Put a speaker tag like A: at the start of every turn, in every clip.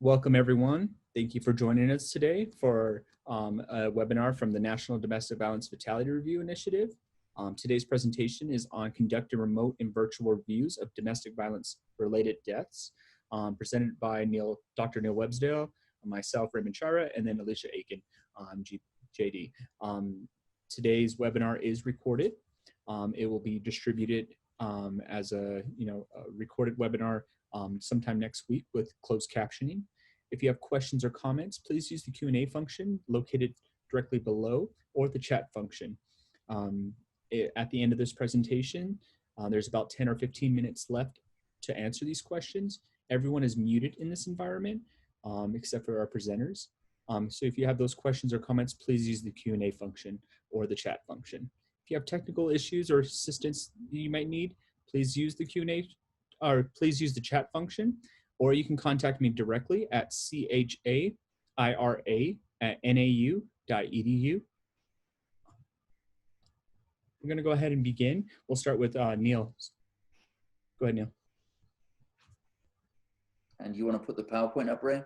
A: Welcome, everyone. Thank you for joining us today for a webinar from the National Domestic Violence Fatality Review Initiative. Today's presentation is on conducting remote and virtual reviews of domestic violence-related deaths, presented by Dr. Neil Websdale, myself, Ray Chaira, and then Alicia Aiken, JD. Today's webinar is recorded. It will be distributed as a recorded webinar sometime next week with closed captioning. If you have questions or comments, please use the Q&A function located directly below or the chat function. At the end of this presentation, there's about 10 or 15 minutes left to answer these questions. Everyone is muted in this environment except for our presenters. So if you have those questions or comments, please use the Q&A function or the chat function. If you have technical issues or assistance you might need, please use the Q&A or please use the chat function, or you can contact me directly at chaira@nau.edu. We're going to go ahead and begin. We'll start with Neil. Go ahead, Neil.
B: And you want to put the PowerPoint up, Ray?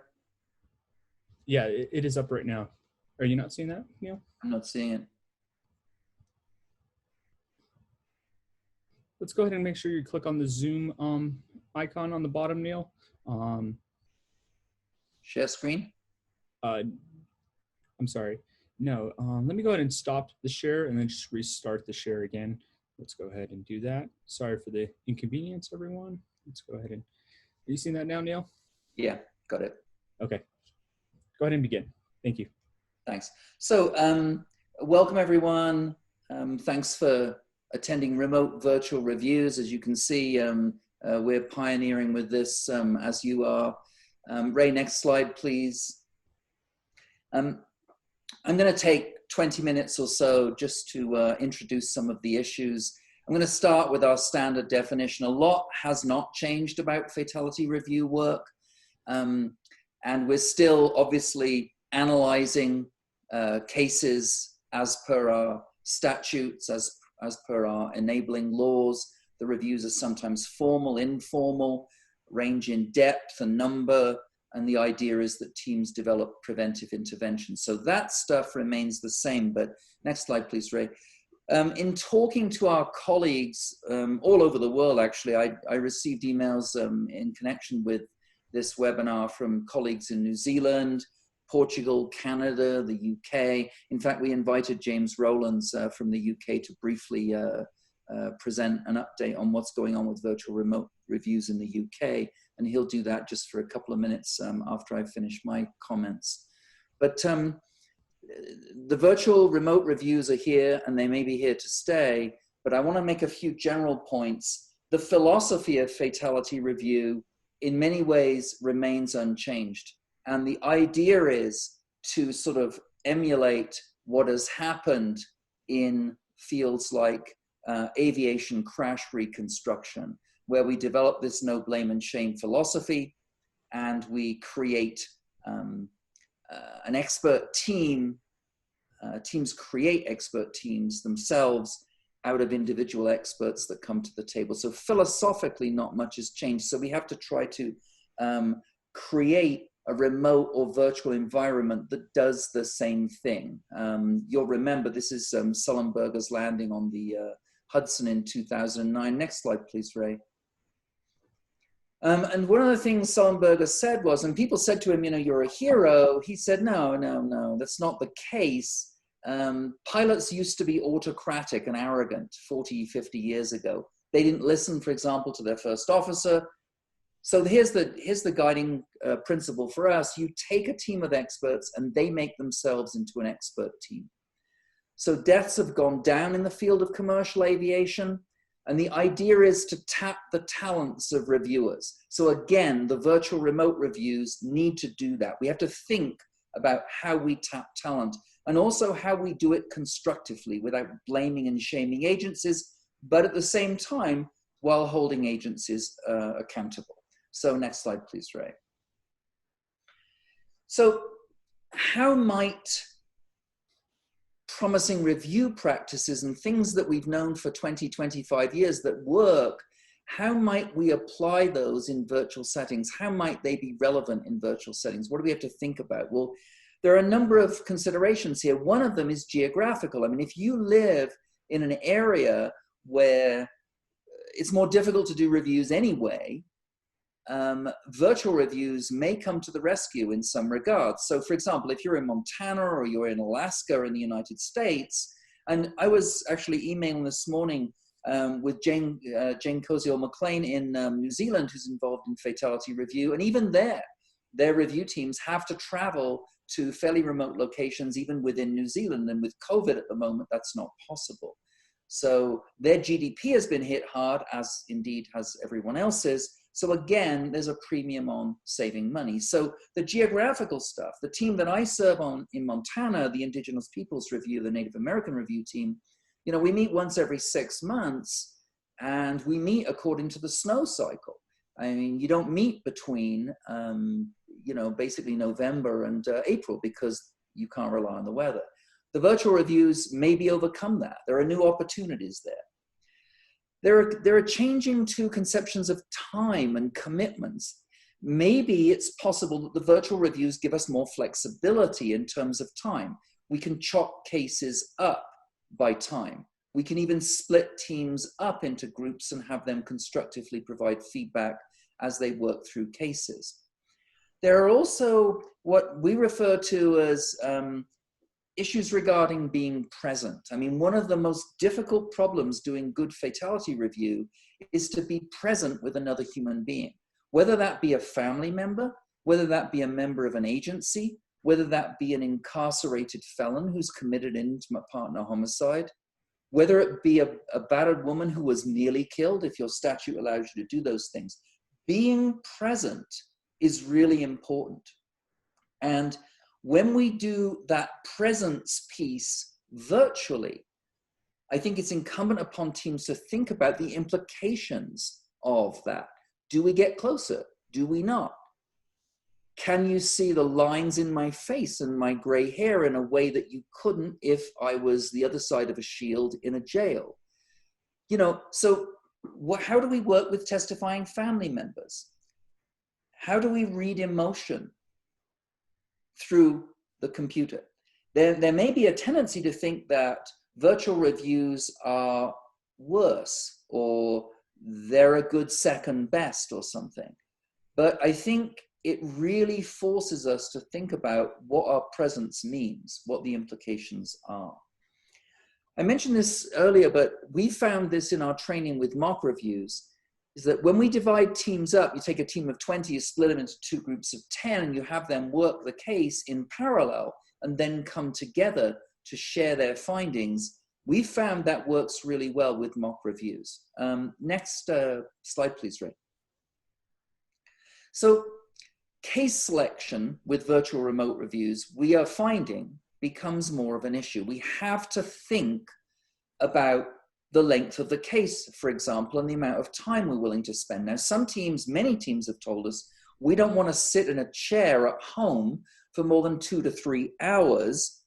A: Yeah, it is up right now. Are you not seeing that, Neil?
B: I'm not seeing it.
A: Let's go ahead and make sure you click on the Zoom icon on the bottom, Neil.
B: Share screen?
A: I'm sorry. No, let me go ahead and stop the share and then just restart the share again. Let's go ahead and do that. Sorry for the inconvenience, everyone. Let's go ahead and, are you seeing that now, Neil?
B: Yeah, got it.
A: Okay. Go ahead and begin. Thank you.
B: Thanks. So welcome, everyone. Thanks for attending remote virtual reviews. As you can see, we're pioneering with this as you are. Ray, next slide, please. I'm going to take 20 minutes or so just to introduce some of the issues. I'm going to start with our standard definition. A lot has not changed about fatality review work. And we're still obviously analyzing cases as per our statutes, as per our enabling laws. The reviews are sometimes formal, informal, range in depth and number, and the idea is that teams develop preventive intervention. So that stuff remains the same, but next slide, please, Ray. In talking to our colleagues all over the world, actually, I received emails in connection with this webinar from colleagues in New Zealand, Portugal, Canada, the UK. In fact, we invited James Rowlands from the UK to briefly present an update on what's going on with virtual remote reviews in the UK. And he'll do that just for a couple of minutes after I finish my comments. But the virtual remote reviews are here and they may be here to stay, but I want to make a few general points. The philosophy of fatality review in many ways remains unchanged. And the idea is to sort of emulate what has happened in fields like aviation crash reconstruction, where we develop this no blame and shame philosophy, and we create an expert team. Teams create expert teams themselves out of individual experts that come to the table. So philosophically, not much has changed. So we have to try to create a remote or virtual environment that does the same thing. You'll remember this is Sullenberger's landing on the Hudson in 2009. Next slide, please, Ray. And one of the things Sullenberger said was, and people said to him, you know, you're a hero. He said, no, that's not the case. Pilots used to be autocratic and arrogant 40, 50 years ago. They didn't listen, for example, to their first officer. So here's the guiding principle for us. You take a team of experts and they make themselves into an expert team. So deaths have gone down in the field of commercial aviation. And the idea is to tap the talents of reviewers. So again, the virtual remote reviews need to do that. We have to think about how we tap talent and also how we do it constructively without blaming and shaming agencies, but at the same time, while holding agencies accountable. So next slide, please, Ray. So how might promising review practices and things that we've known for 20, 25 years that work how might we apply those in virtual settings? How might they be relevant in virtual settings? What do we have to think about? Well, there are a number of considerations here. One of them is geographical. I mean, if you live in an area where it's more difficult to do reviews anyway, virtual reviews may come to the rescue in some regards. So for example, if you're in Montana or you're in Alaska or in the United States, and I was actually emailing this morning with Jane Koziol-McLean in New Zealand, who's involved in fatality review, and even their review teams have to travel to fairly remote locations, even within New Zealand, and with COVID at the moment, that's not possible. So their GDP has been hit hard, as indeed has everyone else's. So again, there's a premium on saving money. So the geographical stuff, the team that I serve on in Montana, the Indigenous Peoples Review, the Native American Review team, you know, we meet once every 6 months, and we meet according to the snow cycle. I mean, you don't meet between, you know, basically November and April, because you can't rely on the weather. The virtual reviews maybe overcome that. There are new opportunities there. There are changing to conceptions of time and commitments. Maybe it's possible that the virtual reviews give us more flexibility in terms of time. We can chop cases up by time. We can even split teams up into groups and have them constructively provide feedback as they work through cases. There are also what we refer to as issues regarding being present. I mean, one of the most difficult problems doing good fatality review is to be present with another human being, whether that be a family member, whether that be a member of an agency, whether that be an incarcerated felon who's committed intimate partner homicide, whether it be a battered woman who was nearly killed, if your statute allows you to do those things. Being present is really important. And when we do that presence piece virtually, I think it's incumbent upon teams to think about the implications of that. Do we get closer? Do we not? Can you see the lines in my face and my gray hair in a way that you couldn't if I was the other side of a shield in a jail? You know, so how do we work with testifying family members? How do we read emotion through the computer? There may be a tendency to think that virtual reviews are worse, or they're a good second best or something. But I think it really forces us to think about what our presence means, what the implications are. I mentioned this earlier, but we found this in our training with mock reviews, is that when we divide teams up, you take a team of 20, you split them into 2 groups of 10, and you have them work the case in parallel and then come together to share their findings. We found that works really well with mock reviews. Next slide, please, Ray. So case selection with virtual remote reviews, we are finding becomes more of an issue. We have to think about the length of the case, for example, and the amount of time we're willing to spend. Now, some teams, many teams have told us, we don't want to sit in a chair at home for more than 2 to 3 hours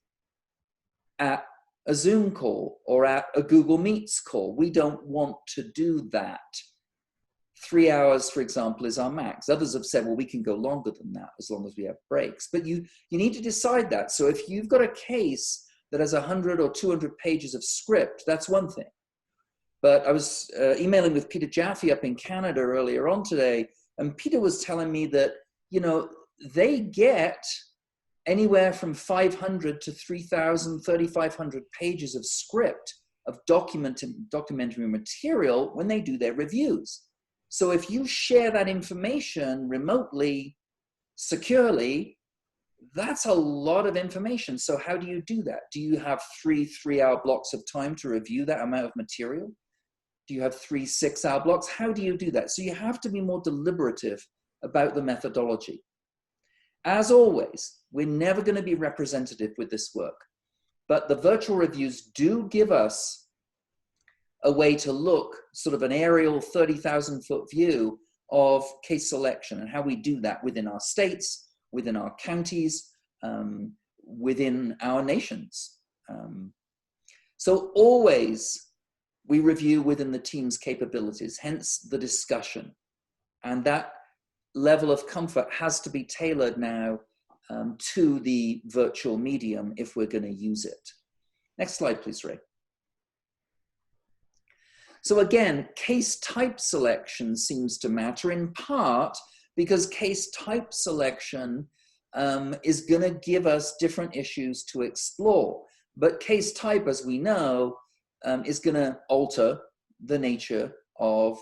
B: at a Zoom call or at a Google Meets call. We don't want to do that. 3 hours, for example, is our max. Others have said, well, we can go longer than that as long as we have breaks. But you need to decide that. So if you've got a case that has 100 or 200 pages of script, that's one thing. But I was emailing with Peter Jaffe up in Canada earlier on today, and Peter was telling me that, you know, they get anywhere from 500 to 3,000, 3,500 pages of script of documentary material when they do their reviews. So if you share that information remotely, securely, that's a lot of information. So how do you do that? Do you have 3-3-hour blocks of time to review that amount of material? Do you have 3 6-hour blocks? How do you do that? So you have to be more deliberative about the methodology. As always, we're never going to be representative with this work, but the virtual reviews do give us a way to look, sort of an aerial 30,000-foot view of case selection and how we do that within our states, within our counties, within our nations. So always we review within the team's capabilities, hence the discussion. And that level of comfort has to be tailored now to the virtual medium if we're going to use it. Next slide, please, Ray. So again, case type selection seems to matter in part because case type selection is going to give us different issues to explore. But case type, as we know, is going to alter the nature of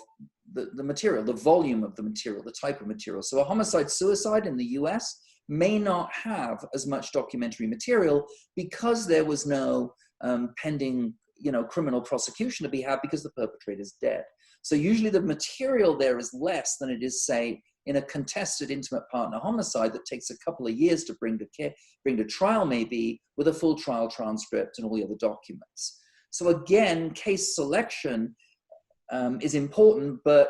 B: the material, the volume of the material, the type of material. So a homicide-suicide in the US may not have as much documentary material because there was no pending criminal prosecution to be had because the perpetrator is dead. So usually the material there is less than it is, say, in a contested intimate partner homicide that takes a couple of years to bring to trial, maybe, with a full trial transcript and all the other documents. So again, case selection is important, but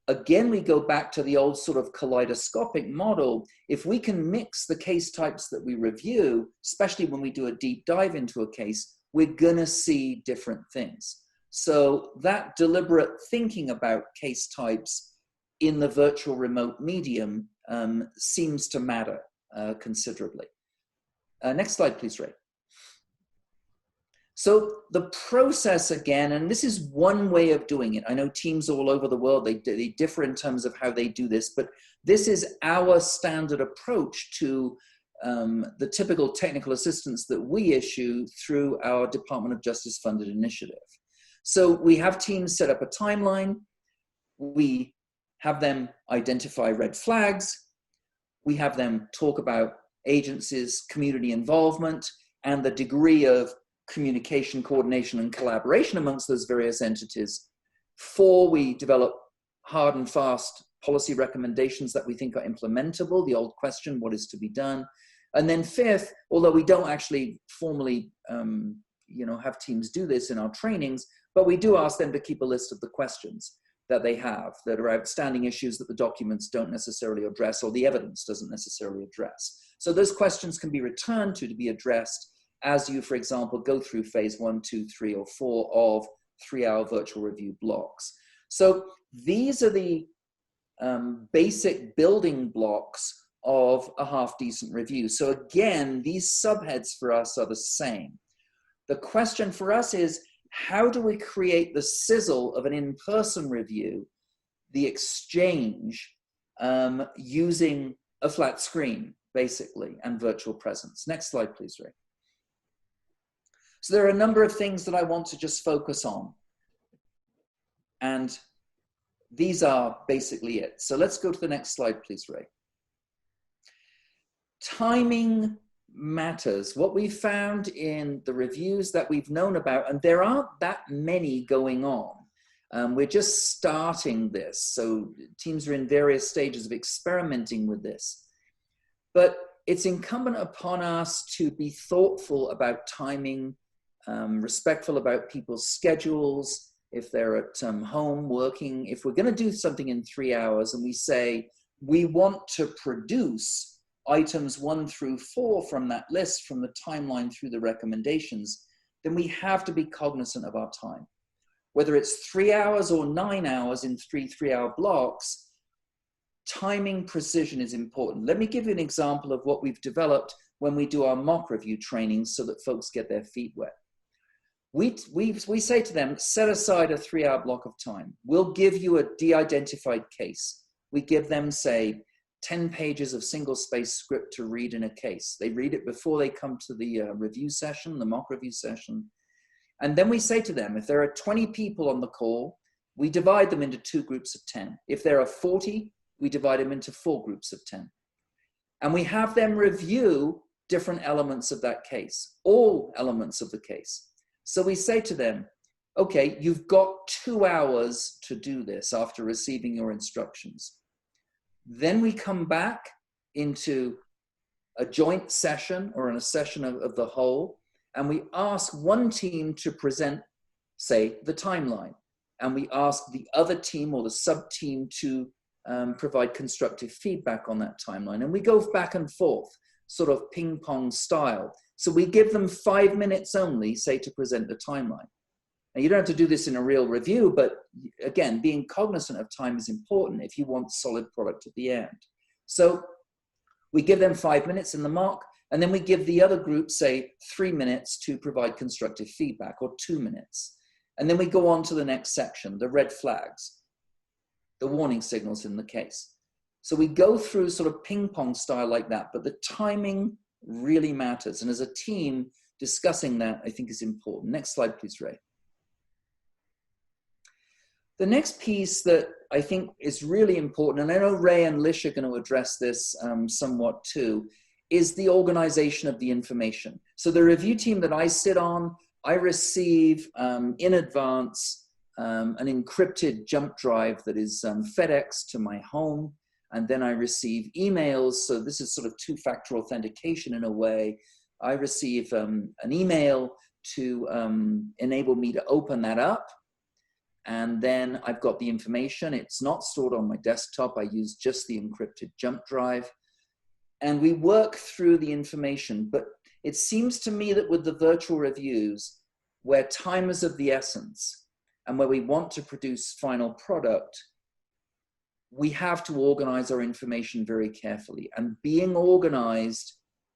B: again, we go back to the old sort of kaleidoscopic model. If we can mix the case types that we review, especially when we do a deep dive into a case, we're gonna see different things. So that deliberate thinking about case types in the virtual remote medium seems to matter considerably. Next slide, please, Ray. So the process again, and this is one way of doing it. I know teams all over the world, they differ in terms of how they do this, but this is our standard approach to the typical technical assistance that we issue through our Department of Justice funded initiative. So we have teams set up a timeline. We have them identify red flags. We have them talk about agencies' community involvement and the degree of communication, coordination, and collaboration amongst those various entities. 4, we develop hard and fast policy recommendations that we think are implementable, the old question, what is to be done? And then 5th, although we don't actually formally have teams do this in our trainings, but we do ask them to keep a list of the questions that they have that are outstanding issues that the documents don't necessarily address or the evidence doesn't necessarily address. So those questions can be returned to be addressed as you, for example, go through phase 1, 2, 3, or 4 of 3-hour virtual review blocks. So these are the basic building blocks of a half-decent review. So again, these subheads for us are the same. The question for us is, how do we create the sizzle of an in-person review, the exchange, using a flat screen, basically, and virtual presence? Next slide, please, Ray. So there are a number of things that I want to just focus on. And these are basically it. So let's go to the next slide, please, Ray. Timing matters. What we found in the reviews that we've known about, and there aren't that many going on. We're just starting this. So teams are in various stages of experimenting with this. But it's incumbent upon us to be thoughtful about timing, respectful about people's schedules, if they're at home working. If we're going to do something in 3 hours and we say we want to produce items 1 through 4 from that list, from the timeline through the recommendations, then we have to be cognizant of our time. Whether it's 3 hours or 9 hours in 3-hour blocks, timing precision is important. Let me give you an example of what we've developed when we do our mock review trainings so that folks get their feet wet. We say to them, set aside a 3-hour block of time. We'll give you a de-identified case. We give them, say, 10 pages of single-space script to read in a case. They read it before they come to the review session, the mock review session. And then we say to them, if there are 20 people on the call, we divide them into 2 groups of 10. If there are 40, we divide them into 4 groups of 10. And we have them review different elements of that case, all elements of the case. So we say to them, okay, you've got 2 hours to do this after receiving your instructions. Then we come back into a joint session or in a session of the whole, and we ask one team to present, say, the timeline. And we ask the other team or the sub-team to provide constructive feedback on that timeline. And we go back and forth, sort of ping-pong style. So we give them 5 minutes only, say, to present the timeline. Now, you don't have to do this in a real review, but again, being cognizant of time is important if you want solid product at the end. So we give them 5 minutes in the mock, and then we give the other group, say, 3 minutes to provide constructive feedback, or 2 minutes. And then we go on to the next section, the red flags, the warning signals in the case. So we go through sort of ping pong style like that, but the timing really matters. And as a team, discussing that, I think, is important. Next slide, please, Ray. The next piece that I think is really important, and I know Ray and Alicia are going to address this somewhat too, is the organization of the information. So the review team that I sit on, I receive in advance an encrypted jump drive that is FedEx to my home, and then I receive emails. So this is sort of two-factor authentication in a way. I receive an email to enable me to open that up. And then I've got the information. It's not stored on my desktop. I use just the encrypted jump drive. And we work through the information. But it seems to me that with the virtual reviews, where time is of the essence and where we want to produce final product, we have to organize our information very carefully. And being organized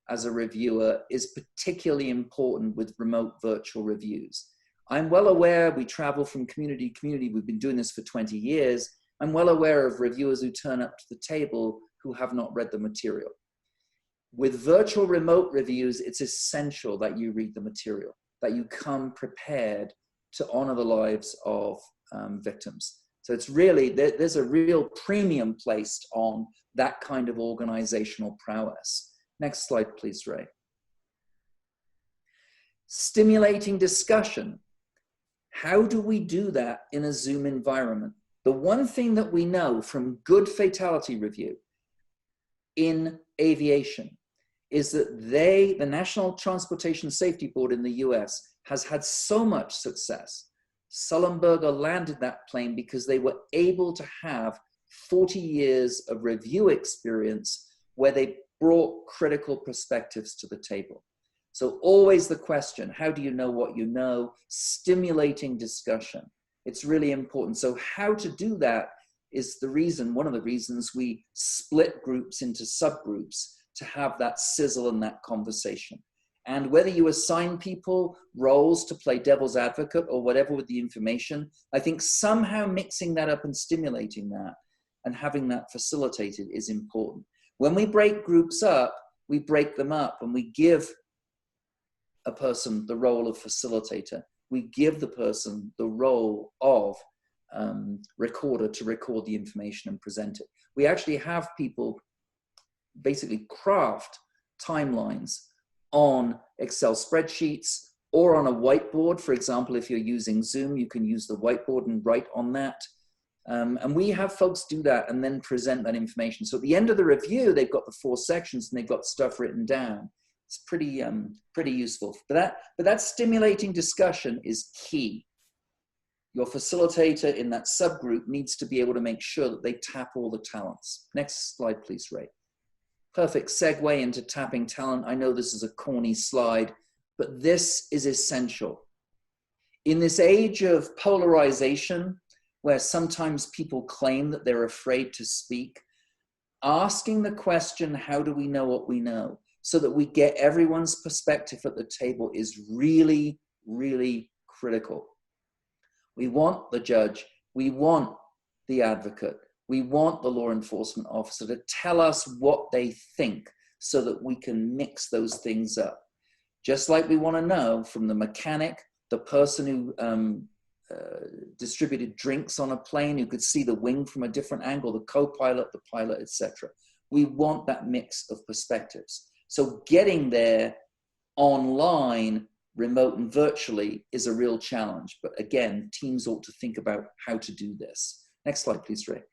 B: as a reviewer is particularly important with remote virtual reviews. I'm well aware we travel from community to community. We've been doing this for 20 years. I'm well aware of reviewers who turn up to the table who have not read the material. With virtual remote reviews, it's essential that you read the material, that you come prepared to honor the lives of victims. So it's really, there's a real premium placed on that kind of organizational prowess. Next slide, please, Ray. Stimulating discussion. How do we do that in a Zoom environment? The one thing that we know from good fatality review in aviation is that the National Transportation Safety Board in the US has had so much success. Sullenberger landed that plane because they were able to have 40 years of review experience where they brought critical perspectives to the table. So always the question, how do you know what you know? Stimulating discussion. It's really important. So how to do that is the reason, one of the reasons we split groups into subgroups to have that sizzle and that conversation. And whether you assign people roles to play devil's advocate or whatever with the information, I think somehow mixing that up and stimulating that and having that facilitated is important. When we break groups up, we break them up and we give a person the role of facilitator. We give the person the role of recorder to record the information and present it. We actually have people basically craft timelines on Excel spreadsheets or on a whiteboard. For example, if you're using Zoom, you can use the whiteboard and write on that. And we have folks do that and then present that information. So at the end of the review, they've got the 4 sections and they've got stuff written down. It's pretty useful. But that stimulating discussion is key. Your facilitator in that subgroup needs to be able to make sure that they tap all the talents. Next slide, please, Ray. Perfect segue into tapping talent. I know this is a corny slide, but this is essential. In this age of polarization, where sometimes people claim that they're afraid to speak, asking the question, how do we know what we know? So that we get everyone's perspective at the table is really, really critical. We want the judge, we want the advocate, we want the law enforcement officer to tell us what they think so that we can mix those things up. Just like we want to know from the mechanic, the person who distributed drinks on a plane, who could see the wing from a different angle, the co-pilot, the pilot, etc. We want that mix of perspectives. So getting there online, remote and virtually is a real challenge. But again, teams ought to think about how to do this. Next slide, please, Ray.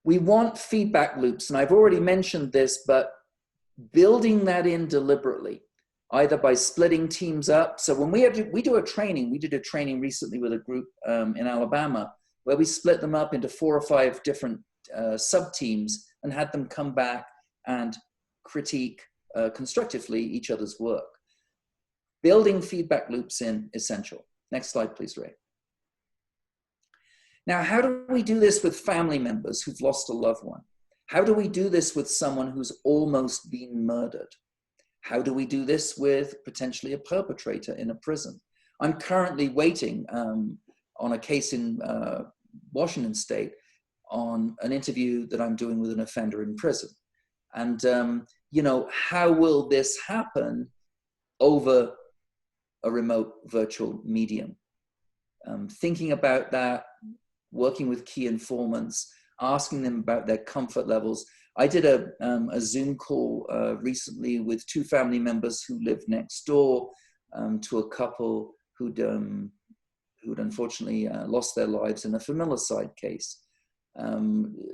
B: We want feedback loops, and I've already mentioned this, but building that in deliberately, either by splitting teams up. So when we do a training, we did a training recently with a group in Alabama where we split them up into 4 or 5 different sub-teams and had them come back and critique constructively each other's work. Building feedback loops in essential. Next slide, please, Ray. Now, how do we do this with family members who've lost a loved one? How do we do this with someone who's almost been murdered? How do we do this with potentially a perpetrator in a prison? I'm currently waiting on a case in Washington State on an interview that I'm doing with an offender in prison. And, you know, how will this happen over a remote virtual medium? Thinking about that, working with key informants, asking them about their comfort levels. I did a Zoom call recently with 2 family members who lived next door to a couple who'd unfortunately lost their lives in a familicide case.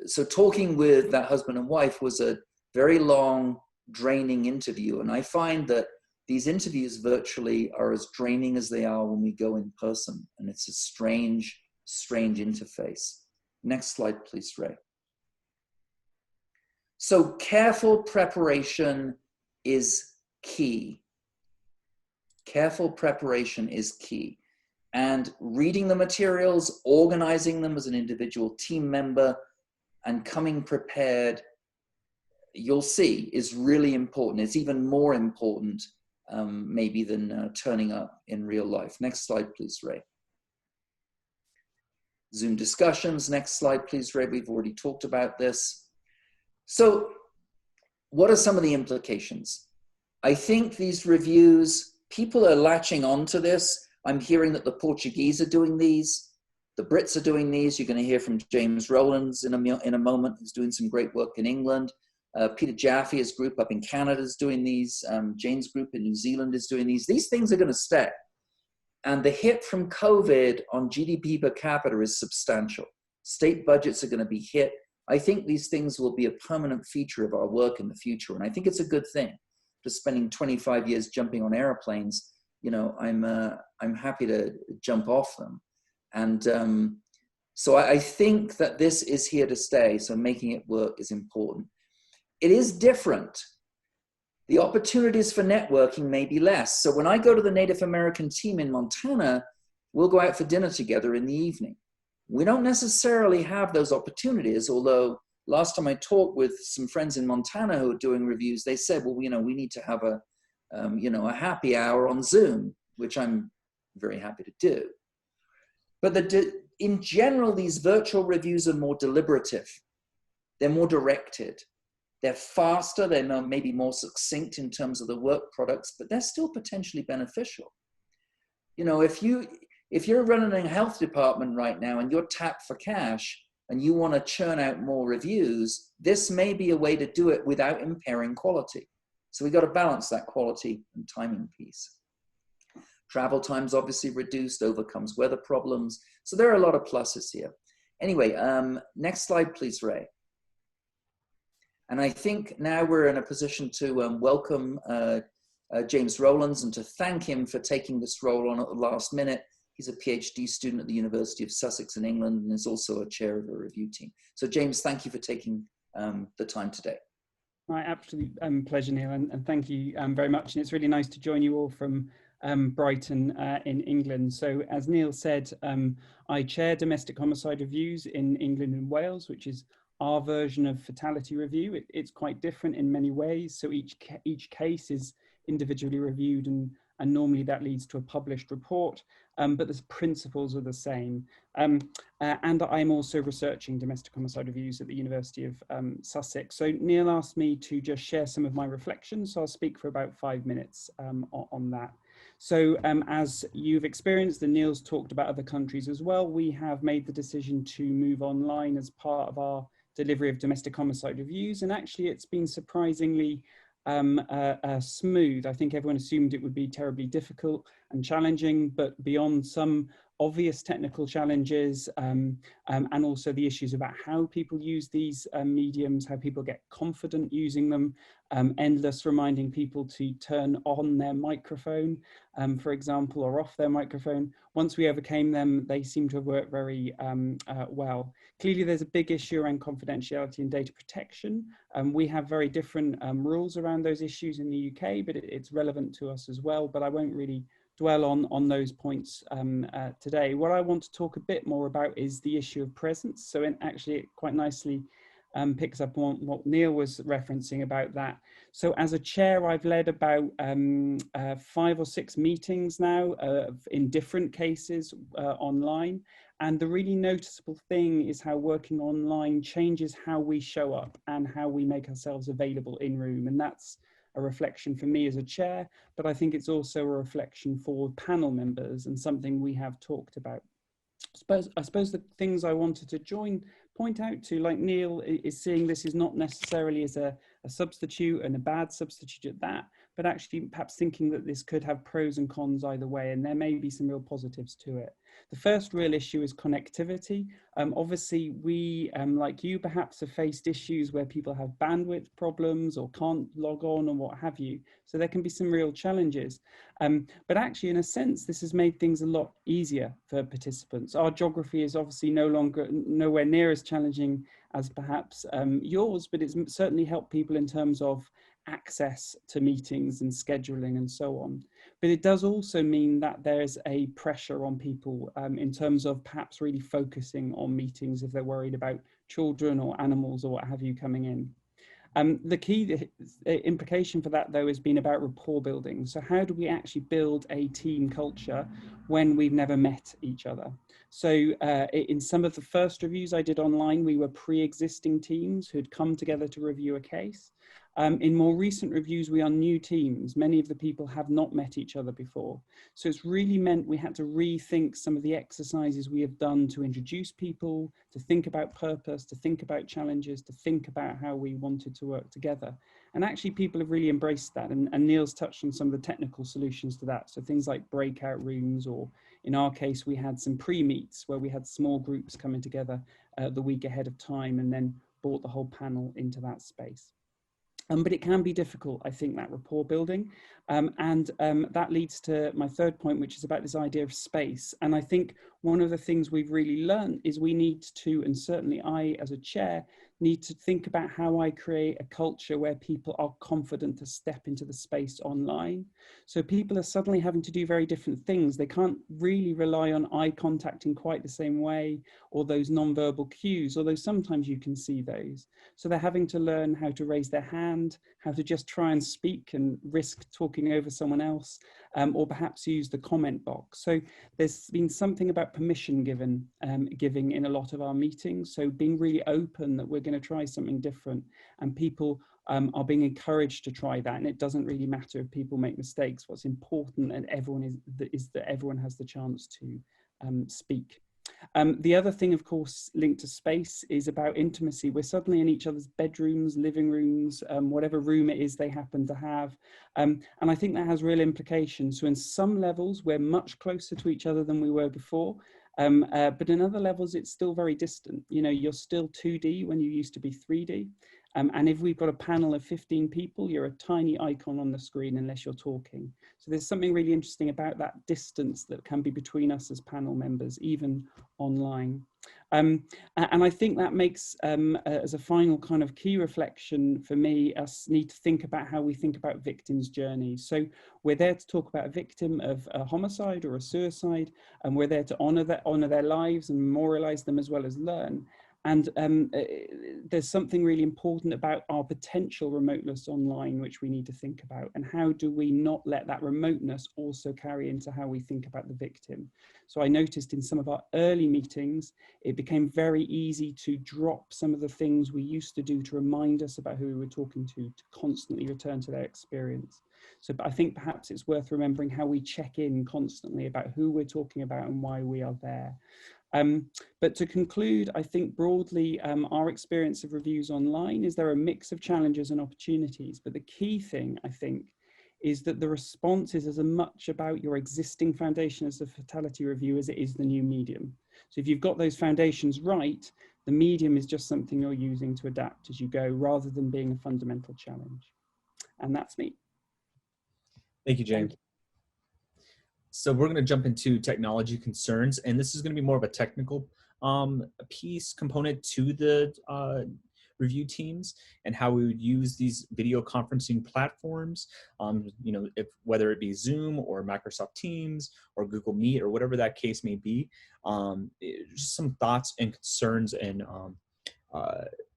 B: So talking with that husband and wife was a very long, draining interview. And I find that these interviews virtually are as draining as they are when we go in person. And it's a strange, strange interface. Next slide, please, Ray. So careful preparation is key. Careful preparation is key. And reading the materials, organizing them as an individual team member, and coming prepared, you'll see, is really important. It's even more important maybe than turning up in real life. Next slide, please, Ray. Zoom discussions. Next slide, please, Ray. We've already talked about this. So what are some of the implications? I think these reviews, people are latching onto this. I'm hearing that the Portuguese are doing these. The Brits are doing these. You're going to hear from James Rowlands in a moment, who's doing some great work in England. Peter Jaffe's group up in Canada is doing these. Jane's group in New Zealand is doing these. These things are going to stay. And the hit from COVID on GDP per capita is substantial. State budgets are going to be hit. I think these things will be a permanent feature of our work in the future. And I think it's a good thing. Just spending 25 years jumping on airplanes, you know, I'm happy to jump off them. And so I think that this is here to stay. So making it work is important. It is different. The opportunities for networking may be less. So when I go to the Native American team in Montana, we'll go out for dinner together in the evening. We don't necessarily have those opportunities, although last time I talked with some friends in Montana who are doing reviews, they said, well, you know, we need to have a happy hour on Zoom, which I'm very happy to do. But in general, these virtual reviews are more deliberative. They're more directed. They're faster, they're maybe more succinct in terms of the work products, but they're still potentially beneficial. You know, if you're running a health department right now and you're tapped for cash and you want to churn out more reviews, this may be a way to do it without impairing quality. So we've got to balance that quality and timing piece. Travel time's obviously reduced, overcomes weather problems. So there are a lot of pluses here. Anyway, next slide, please, Ray. And I think now we're in a position to welcome James Rowlands and to thank him for taking this role on at the last minute. He's a PhD student at the University of Sussex in England and is also a chair of a review team. So James, thank you for taking the time today.
C: My absolute pleasure, Neil, and thank you very much. And it's really nice to join you all from Brighton in England. So as Neil said, I chair domestic homicide reviews in England and Wales, which is our version of fatality review. It's quite different in many ways. So each case is individually reviewed and normally that leads to a published report, but the principles are the same. And I'm also researching domestic homicide reviews at the University of Sussex. So Neil asked me to just share some of my reflections. So I'll speak for about 5 minutes on that. So as you've experienced and Neil's talked about other countries as well, we have made the decision to move online as part of our delivery of domestic homicide reviews. And actually it's been surprisingly smooth. I think everyone assumed it would be terribly difficult and challenging, but beyond some obvious technical challenges, and also the issues about how people use these mediums, how people get confident using them, endless reminding people to turn on their microphone, for example, or off their microphone. Once we overcame them, they seem to have worked very well. Clearly, there's a big issue around confidentiality and data protection. We have very different rules around those issues in the UK, but it's relevant to us as well. But I won't really dwell on those points today. What I want to talk a bit more about is the issue of presence. So actually, it quite nicely picks up on what Neil was referencing about that. So as a chair, I've led about 5 or 6 meetings now in different cases online. And the really noticeable thing is how working online changes how we show up and how we make ourselves available in room. And that's a reflection for me as a chair, but I think it's also a reflection for panel members and something we have talked about. I suppose the things I wanted to point out to, like Neil, is seeing this is not necessarily as a substitute and a bad substitute at that, but actually perhaps thinking that this could have pros and cons either way, and there may be some real positives to it. The first real issue is connectivity. Obviously, we, like you, perhaps have faced issues where people have bandwidth problems or can't log on or what have you. So there can be some real challenges. But actually, in a sense, this has made things a lot easier for participants. Our geography is obviously nowhere near as challenging as perhaps yours, but it's certainly helped people in terms of access to meetings and scheduling and so on. But it does also mean that there's a pressure on people in terms of perhaps really focusing on meetings if they're worried about children or animals or what have you coming in. The key implication for that, though, has been about rapport building. So how do we actually build a team culture when we've never met each other? So in some of the first reviews I did online, we were pre-existing teams who'd come together to review a case. In more recent reviews, we are new teams. Many of the people have not met each other before. So it's really meant we had to rethink some of the exercises we have done to introduce people, to think about purpose, to think about challenges, to think about how we wanted to work together. And actually people have really embraced that. And Neil's touched on some of the technical solutions to that. So things like breakout rooms, or in our case, we had some pre-meets where we had small groups coming together the week ahead of time and then brought the whole panel into that space. But it can be difficult, I think, that rapport building. That leads to my third point, which is about this idea of space. And I think one of the things we've really learned is we need to, and certainly I as a chair, need to think about how I create a culture where people are confident to step into the space online. So people are suddenly having to do very different things. They can't really rely on eye contact in quite the same way, or those non-verbal cues, although sometimes you can see those. So they're having to learn how to raise their hand, how to just try and speak and risk talking over someone else, or perhaps use the comment box. So there's been something about permission giving in a lot of our meetings. So being really open that we're going to try something different, and people are being encouraged to try that. And it doesn't really matter if people make mistakes. What's important and is that everyone has the chance to speak. The other thing, of course, linked to space is about intimacy. We're suddenly in each other's bedrooms, living rooms, whatever room it is they happen to have. And I think that has real implications. So in some levels, we're much closer to each other than we were before. But in other levels, it's still very distant. You know, you're still 2D when you used to be 3D. And if we've got a panel of 15 people, you're a tiny icon on the screen unless you're talking. So there's something really interesting about that distance that can be between us as panel members, even online. And I think that makes, as a final kind of key reflection for me, us need to think about how we think about victims' journeys. So we're there to talk about a victim of a homicide or a suicide, and we're there to honor their lives and memorialize them as well as learn. And there's something really important about our potential remoteness online, which we need to think about. And how do we not let that remoteness also carry into how we think about the victim? So I noticed in some of our early meetings, it became very easy to drop some of the things we used to do to remind us about who we were talking to constantly return to their experience. So I think perhaps it's worth remembering how we check in constantly about who we're talking about and why we are there. But to conclude, I think broadly, our experience of reviews online is there a mix of challenges and opportunities. But the key thing, I think, is that the response is as much about your existing foundation as the fatality review as it is the new medium. So if you've got those foundations right, the medium is just something you're using to adapt as you go, rather than being a fundamental challenge. And that's me.
A: Thank you, James. So we're going to jump into technology concerns, and this is going to be more of a technical piece component to the review teams and how we would use these video conferencing platforms, you know, whether it be Zoom or Microsoft Teams or Google Meet or whatever that case may be. Just some thoughts and concerns and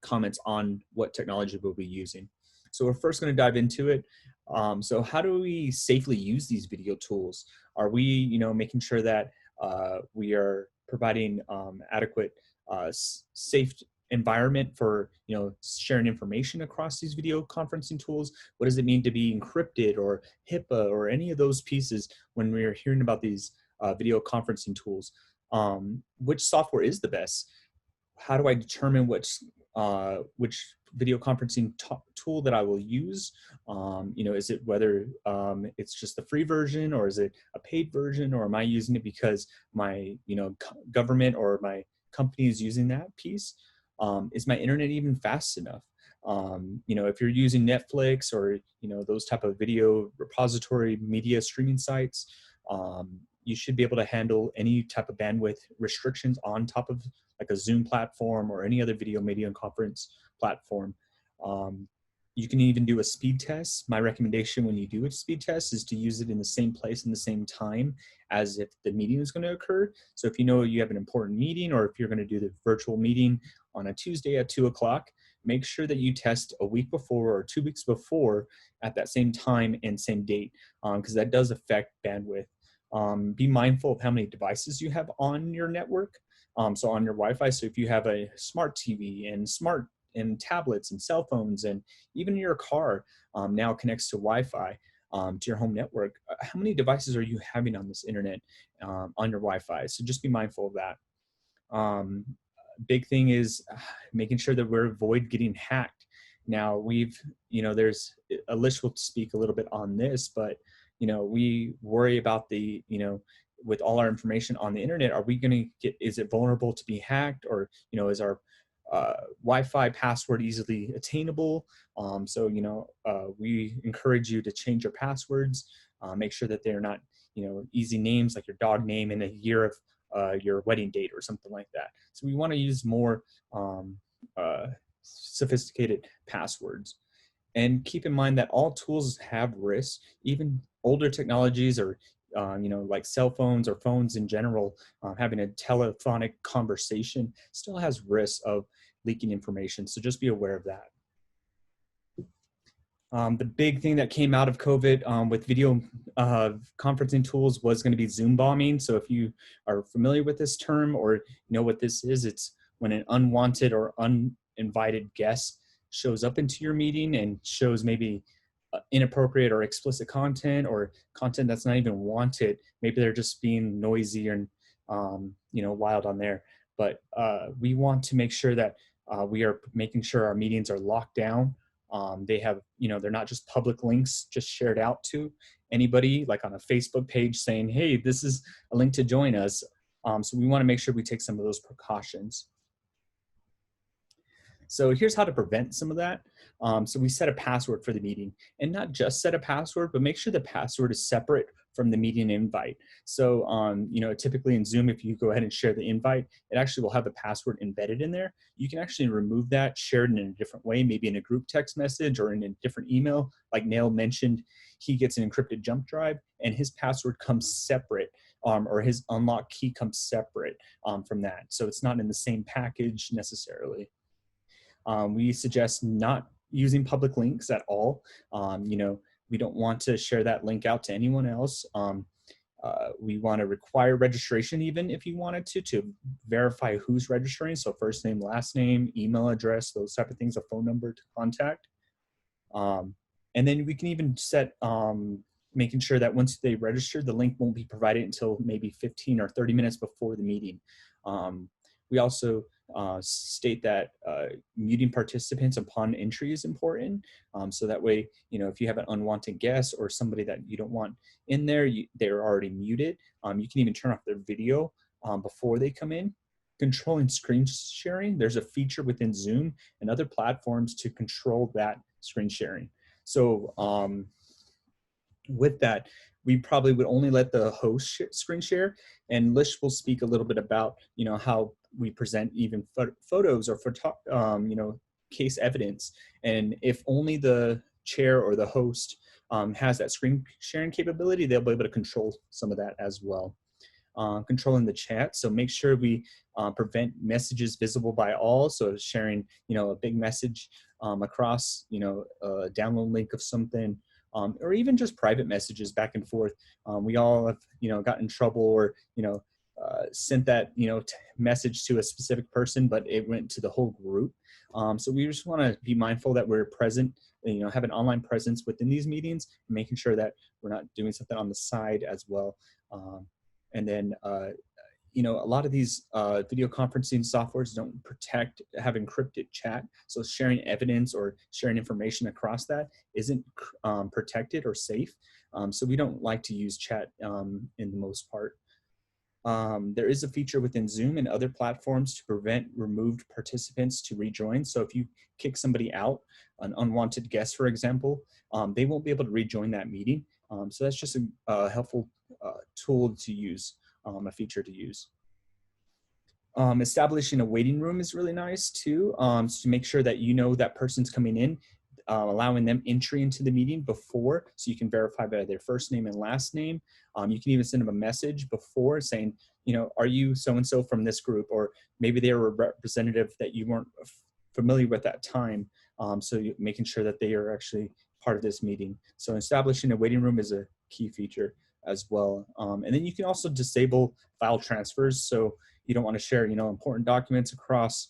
A: comments on what technology we'll be using. So we're first going to dive into it. So how do we safely use these video tools? Are we, you know, making sure that we are providing adequate, safe environment for, you know, sharing information across these video conferencing tools? What does it mean to be encrypted or HIPAA or any of those pieces when we're hearing about these video conferencing tools? Which software is the best? How do I determine which video conferencing tool that I will use? You know, is it whether it's just the free version, or is it a paid version, or am I using it because my, you know, government or my company is using that piece? Is my internet even fast enough? You know, if you're using Netflix or, you know, those type of video repository media streaming sites, you should be able to handle any type of bandwidth restrictions on top of like a Zoom platform or any other video media and conference platform. You can even do a speed test. My recommendation when you do a speed test is to use it in the same place and the same time as if the meeting is going to occur. So if you know you have an important meeting, or if you're going to do the virtual meeting on a Tuesday at 2 o'clock, make sure that you test a week before or 2 weeks before at that same time and same date, because that does affect bandwidth. Be mindful of how many devices you have on your network. So on your Wi-Fi, so if you have a smart TV and tablets and cell phones, and even your car now connects to Wi-Fi to your home network, how many devices are you having on this internet on your Wi-Fi? So just be mindful of that. Big thing is making sure that we're avoid getting hacked. Now we've, you know, there's, Alicia will speak a little bit on this, but, you know, we worry about the, you know, with all our information on the internet, are we going to get, is it vulnerable to be hacked, or, you know, is our Wi-Fi password easily attainable? So, you know, we encourage you to change your passwords, make sure that they're not, you know, easy names like your dog name and a year of your wedding date or something like that. So we want to use more sophisticated passwords. And keep in mind that all tools have risks. Even older technologies, or you know, like cell phones or phones in general, having a telephonic conversation still has risks of leaking information. So just be aware of that. The big thing that came out of COVID with video conferencing tools was going to be Zoom bombing. So if you are familiar with this term or know what this is, it's when an unwanted or uninvited guest shows up into your meeting and shows maybe inappropriate or explicit content, or content that's not even wanted. Maybe they're just being noisy and you know, wild on there. But we want to make sure that we are making sure our meetings are locked down. They have, you know, they're not just public links just shared out to anybody, like on a Facebook page saying, hey, this is a link to join us. So we want to make sure we take some of those precautions. So here's how to prevent some of that. So we set a password for the meeting, and not just set a password, but make sure the password is separate from the meeting invite. So, you know, typically in Zoom, if you go ahead and share the invite, it actually will have the password embedded in there. You can actually remove that, share it in a different way, maybe in a group text message or in a different email. Like Neil mentioned, he gets an encrypted jump drive and his password comes separate, or his unlock key comes separate from that. So it's not in the same package necessarily. We suggest not using public links at all. You know, we don't want to share that link out to anyone else. We want to require registration, even if you wanted to verify who's registering. So first name, last name, email address, those type of things, a phone number to contact. And then we can even set making sure that once they register, the link won't be provided until maybe 15 or 30 minutes before the meeting. We also state that muting participants upon entry is important. So that way, if you have an unwanted guest or somebody that you don't want in there, they're already muted. You can even turn off their video before they come in. Controlling screen sharing, there's a feature within Zoom and other platforms to control that screen sharing. So with that, we probably would only let the host screen share, and Lish will speak a little bit about how we present even photos or case evidence, and if only the chair or the host has that screen sharing capability, they'll be able to control some of that as well. Controlling the chat, so make sure we prevent messages visible by all. So sharing a big message across a download link of something, or even just private messages back and forth. We all have got in trouble or sent that message to a specific person, but it went to the whole group. So we just want to be mindful that we're present, have an online presence within these meetings, and making sure that we're not doing something on the side as well. And then, a lot of these video conferencing softwares don't have encrypted chat. So sharing evidence or sharing information across that isn't protected or safe. So we don't like to use chat in the most part. There is a feature within Zoom and other platforms to prevent removed participants to rejoin. So if you kick somebody out, an unwanted guest, for example, they won't be able to rejoin that meeting. So that's just a helpful tool to use, a feature to use. Establishing a waiting room is really nice too, so to make sure that that person's coming in, allowing them entry into the meeting before, so you can verify by their first name and last name. You can even send them a message before saying, are you so-and-so from this group? Or maybe they were a representative that you weren't familiar with at that time. So making sure that they are actually part of this meeting. So establishing a waiting room is a key feature as well. And then you can also disable file transfers. So you don't want to share, important documents across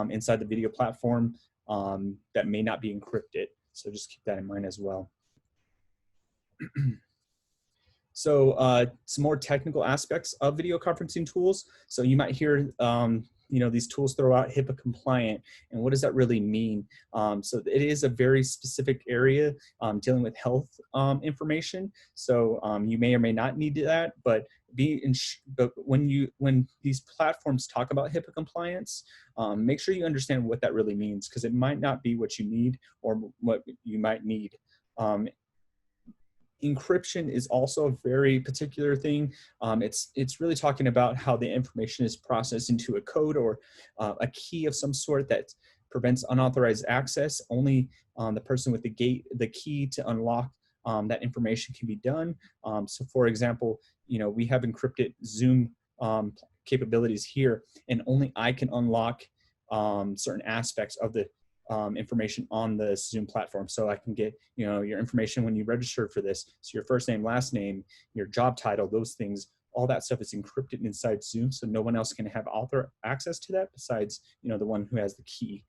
A: inside the video platform that may not be encrypted. So just keep that in mind as well. So some more technical aspects of video conferencing tools. So you might hear, these tools throw out HIPAA compliant, and what does that really mean? So it is a very specific area dealing with health information. So you may or may not need that, but when these platforms talk about HIPAA compliance, make sure you understand what that really means, because it might not be what you need or what you might need. Encryption is also a very particular thing. It's really talking about how the information is processed into a code or a key of some sort that prevents unauthorized access. Only the person with the key to unlock that information can be done. So for example, we have encrypted Zoom capabilities here, and only I can unlock certain aspects of the information on the Zoom platform. So I can get, your information when you register for this. So your first name, last name, your job title, those things, all that stuff is encrypted inside Zoom. So no one else can have access to that besides, the one who has the key.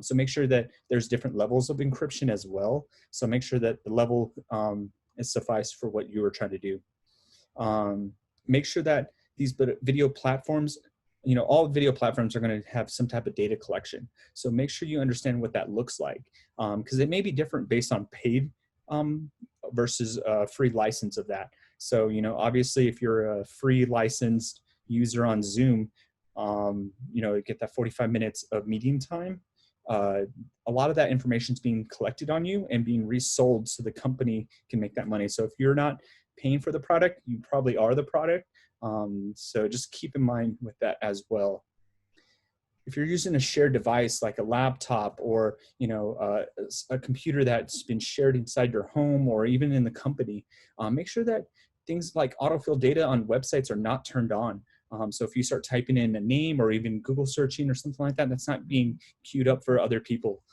A: So make sure that there's different levels of encryption as well. So make sure that the level is suffice for what you are trying to do. Make sure that these video platforms, all video platforms are going to have some type of data collection. So make sure you understand what that looks like, because it may be different based on paid versus free license of that. So, obviously if you're a free licensed user on Zoom, you get that 45 minutes of meeting time. A lot of that information is being collected on you and being resold so the company can make that money. So if you're not paying for the product, you probably are the product. So just keep in mind with that as well. If you're using a shared device like a laptop or a computer that's been shared inside your home or even in the company, make sure that things like autofill data on websites are not turned on. So if you start typing in a name or even Google searching or something like that, that's not being queued up for other people.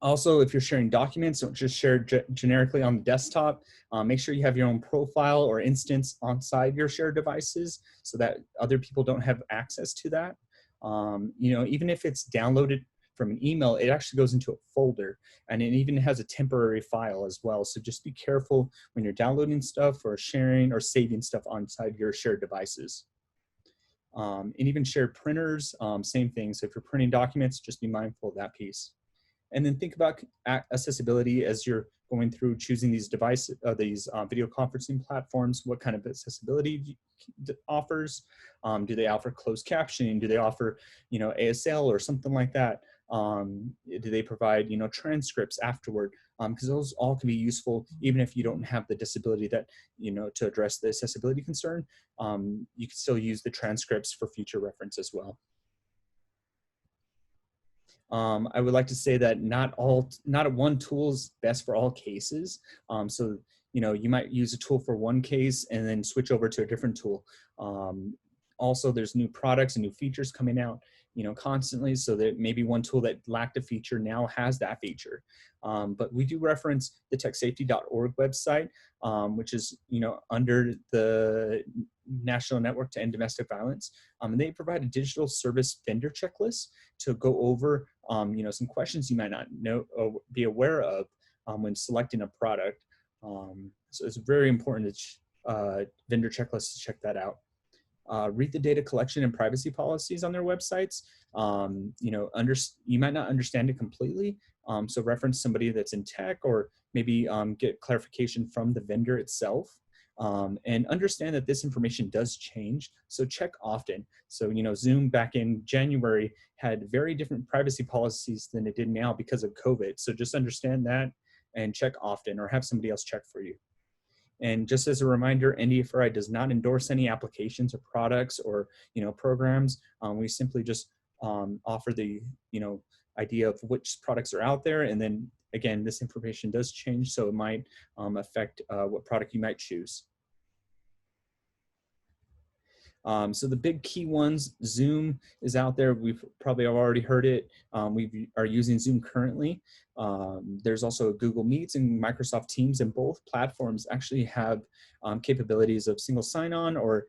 A: Also, if you're sharing documents, don't just share generically on the desktop. Make sure you have your own profile or instance onside your shared devices so that other people don't have access to that. Even if it's downloaded from an email, it actually goes into a folder, and it even has a temporary file as well. So just be careful when you're downloading stuff or sharing or saving stuff onside your shared devices. And even shared printers, same thing. So if you're printing documents, just be mindful of that piece. And then think about accessibility as you're going through choosing these devices, these video conferencing platforms. What kind of accessibility offers? Do they offer closed captioning? Do they offer, ASL or something like that? Do they provide, transcripts afterward? Because those all can be useful, even if you don't have the disability that, to address the accessibility concern. You can still use the transcripts for future reference as well. I would like to say that not one tool is best for all cases. So, you might use a tool for one case and then switch over to a different tool. Also, there's new products and new features coming out, constantly. So that maybe one tool that lacked a feature now has that feature. But we do reference the techsafety.org website, which is, under the National Network to End Domestic Violence. And they provide a digital service vendor checklist to go over, some questions you might not know or be aware of when selecting a product. So it's very important to vendor checklist to check that out. Read the data collection and privacy policies on their websites. You might not understand it completely. So reference somebody that's in tech, or maybe get clarification from the vendor itself. And understand that this information does change, so check often. So, Zoom back in January had very different privacy policies than it did now because of COVID. So just understand that and check often, or have somebody else check for you. And just as a reminder, NDVFRI does not endorse any applications or products or, programs. We simply just offer the, idea of which products are out there. And then again, this information does change, so it might affect what product you might choose. So the big key ones, Zoom is out there. We've probably already heard it. We are using Zoom currently. There's also Google Meets and Microsoft Teams, and both platforms actually have capabilities of single sign-on, or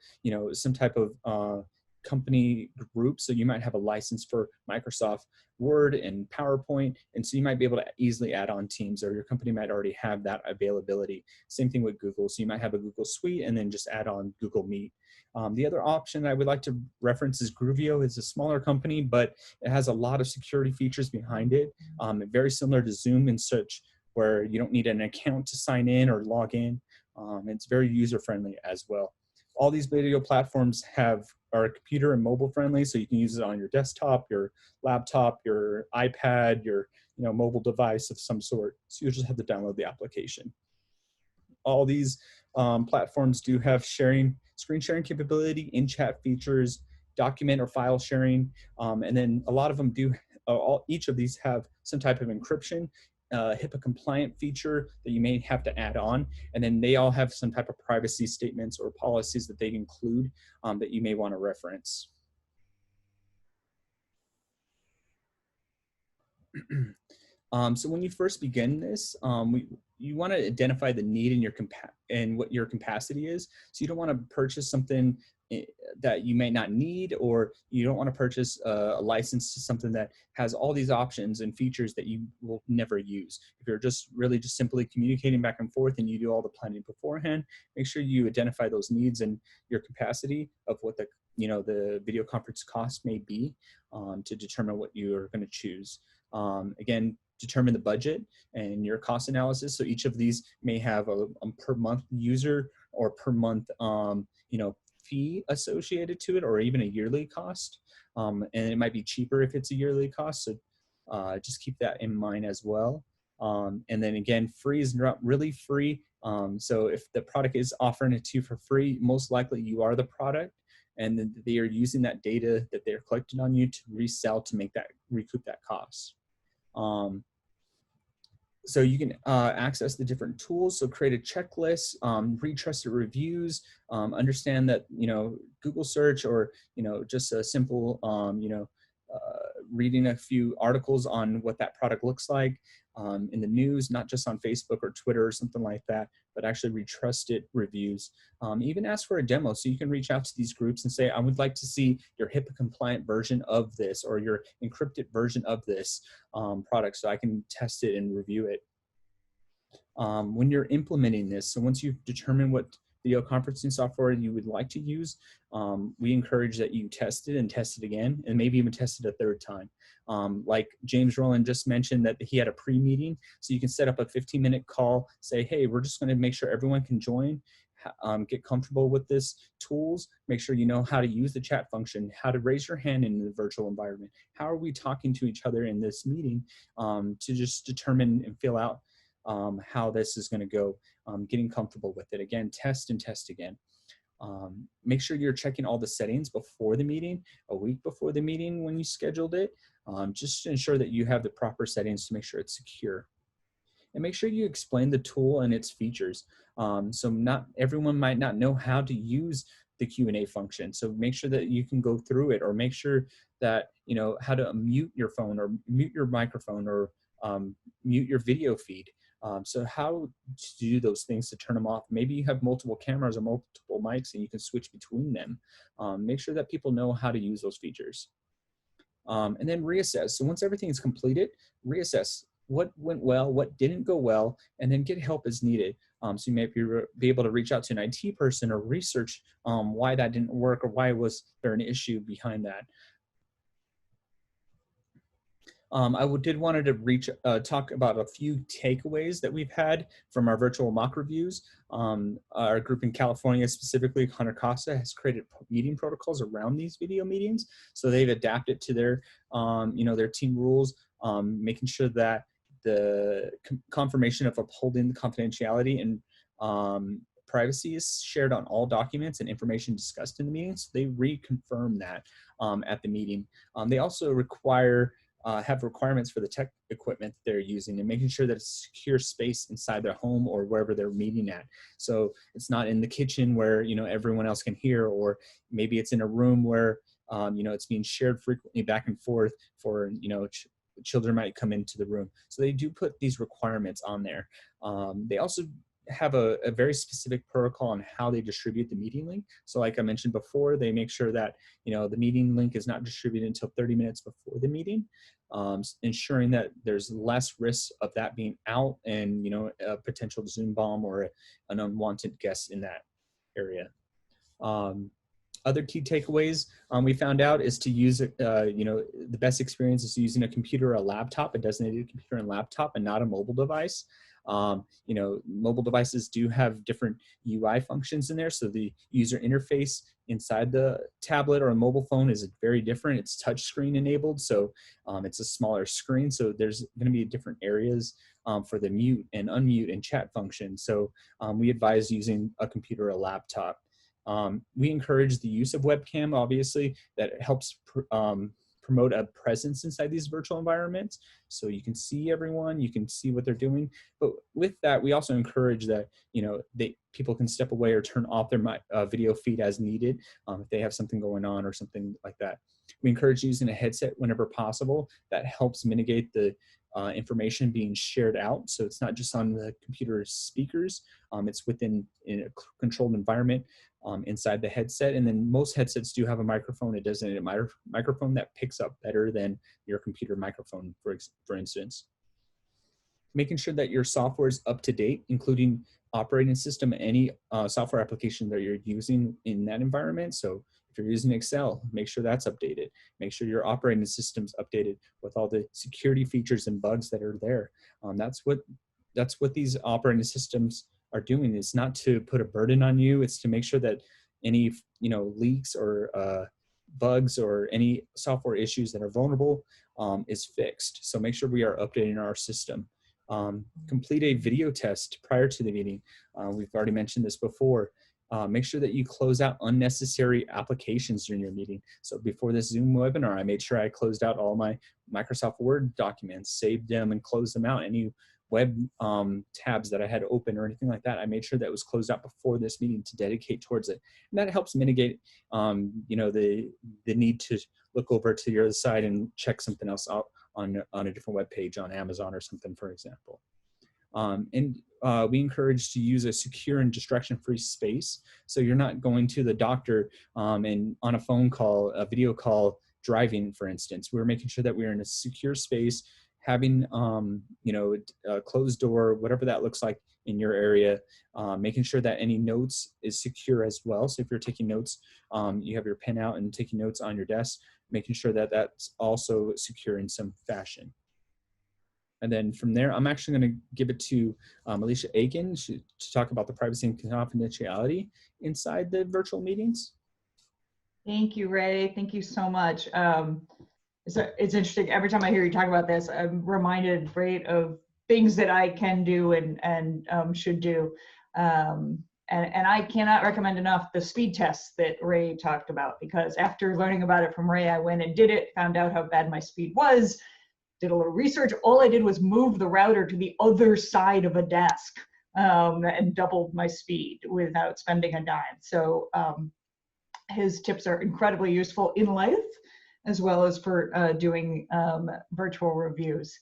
A: some type of company group. So you might have a license for Microsoft Word and PowerPoint, and so you might be able to easily add on Teams, or your company might already have that availability. Same thing with Google. So you might have a Google Suite and then just add on Google Meet. The other option I would like to reference is Groovio. It's a smaller company, but it has a lot of security features behind it. Very similar to Zoom and such, where you don't need an account to sign in or log in. It's very user-friendly as well. All these video platforms are computer and mobile friendly, so you can use it on your desktop, your laptop, your iPad, your mobile device of some sort. So you just have to download the application. All these platforms do have screen sharing capability, in-chat features, document or file sharing, and then a lot of them do. Each of these have some type of encryption, HIPAA compliant feature that you may have to add on, and then they all have some type of privacy statements or policies that they include that you may want to reference. So when you first begin this, you want to identify the need and what your capacity is. So you don't want to purchase something that you may not need, or you don't want to purchase a license to something that has all these options and features that you will never use. If you're just simply communicating back and forth and you do all the planning beforehand, make sure you identify those needs and your capacity of what the video conference cost may be to determine what you are going to choose. Again, determine the budget and your cost analysis. So each of these may have a per month user or per month fee associated to it, or even a yearly cost. And it might be cheaper if it's a yearly cost. So just keep that in mind as well. And then again, free is not really free. So if the product is offering it to you for free, most likely you are the product, and then they are using that data that they're collecting on you to resell to recoup that cost. So you can access the different tools. So create a checklist, read trusted reviews, understand that, Google search, or, just a simple, reading a few articles on what that product looks like in the news, not just on Facebook or Twitter or something like that, but actually read trusted reviews. Even ask for a demo. So you can reach out to these groups and say, I would like to see your HIPAA compliant version of this, or your encrypted version of this product, so I can test it and review it. When you're implementing this, so once you've determined what video conferencing software you would like to use, we encourage that you test it and test it again, and maybe even test it a third time. Like James Rowland just mentioned that he had a pre-meeting, so you can set up a 15-minute call, say, hey, we're just gonna make sure everyone can join, get comfortable with this tools, make sure you know how to use the chat function, how to raise your hand in the virtual environment, how are we talking to each other in this meeting, to just determine and fill out how this is gonna go, getting comfortable with it. Again, test and test again. Make sure you're checking all the settings before the meeting, a week before the meeting when you scheduled it, just to ensure that you have the proper settings to make sure it's secure. And make sure you explain the tool and its features. So not everyone might not know how to use the Q&A function. So make sure that you can go through it, or make sure that you know how to mute your phone or mute your microphone, or mute your video feed. So how to do those things to turn them off. Maybe you have multiple cameras or multiple mics and you can switch between them. Make sure that people know how to use those features. And then reassess. So once everything is completed, reassess what went well, what didn't go well, and then get help as needed. So you may be able to reach out to an IT person or research why that didn't work, or why was there an issue behind that. I did wanted to talk about a few takeaways that we've had from our virtual mock reviews. Our group in California, specifically Hunter Costa, has created meeting protocols around these video meetings. So they've adapted to their, their team rules, making sure that the confirmation of upholding the confidentiality and privacy is shared on all documents and information discussed in the meeting. So they reconfirm that at the meeting. They also have requirements for the tech equipment they're using, and making sure that it's a secure space inside their home or wherever they're meeting at. So it's not in the kitchen where everyone else can hear, or maybe it's in a room where it's being shared frequently back and forth for children might come into the room. So they do put these requirements on there. They also have a very specific protocol on how they distribute the meeting link. So like I mentioned before, they make sure that the meeting link is not distributed until 30 minutes before the meeting, ensuring that there's less risk of that being out and a potential Zoom bomb or an unwanted guest in that area. Other key takeaways we found out is to use, the best experience is using a computer or a laptop, a designated computer and laptop, and not a mobile device. Mobile devices do have different UI functions in there. So the user interface inside the tablet or a mobile phone is very different. It's touchscreen enabled. So it's a smaller screen. So there's going to be different areas for the mute and unmute and chat function. So we advise using a computer or a laptop. We encourage the use of webcam, obviously, that helps promote a presence inside these virtual environments. So you can see everyone, you can see what they're doing. But with that, we also encourage that, people can step away or turn off their video feed as needed if they have something going on or something like that. We encourage using a headset whenever possible. That helps mitigate the information being shared out. So it's not just on the computer speakers, it's within a controlled environment inside the headset. And then most headsets do have a microphone, a designated microphone that picks up better than your computer microphone, for instance. Making sure that your software is up to date, including operating system, any software application that you're using in that environment. So if you're using Excel, make sure that's updated. Make sure your operating system's updated with all the security features and bugs that are there. That's what these operating systems are doing. It's not to put a burden on you. It's to make sure that any leaks or bugs or any software issues that are vulnerable is fixed. So make sure we are updating our system. Complete a video test prior to the meeting. We've already mentioned this before. Make sure that you close out unnecessary applications during your meeting. So before this Zoom webinar, I made sure I closed out all my Microsoft Word documents, saved them and closed them out. Any web tabs that I had open or anything like that, I made sure that was closed out before this meeting to dedicate towards it. And that helps mitigate, the need to look over to the other side and check something else out on a different web page on Amazon or something, for example. We encourage to use a secure and distraction-free space. So you're not going to the doctor and on a phone call, a video call, driving, for instance. We're making sure that we're in a secure space, having, you know, a closed door, whatever that looks like in your area, making sure that any notes is secure as well. So if you're taking notes, you have your pen out and taking notes on your desk, making sure that that's also secure in some fashion. And then from there, I'm actually going to give it to Alicia Aiken to talk about the privacy and confidentiality inside the virtual meetings.
D: Thank you, Ray. Thank you so much. It's interesting. Every time I hear you talk about this, I'm reminded, right, of things that I can do and should do. And I cannot recommend enough the speed tests that Ray talked about, because after learning about it from Ray, I went and did it, found out how bad my speed was, did a little research. All I did was move the router to the other side of a desk and doubled my speed without spending a dime. So his tips are incredibly useful in life, as well as for doing virtual reviews.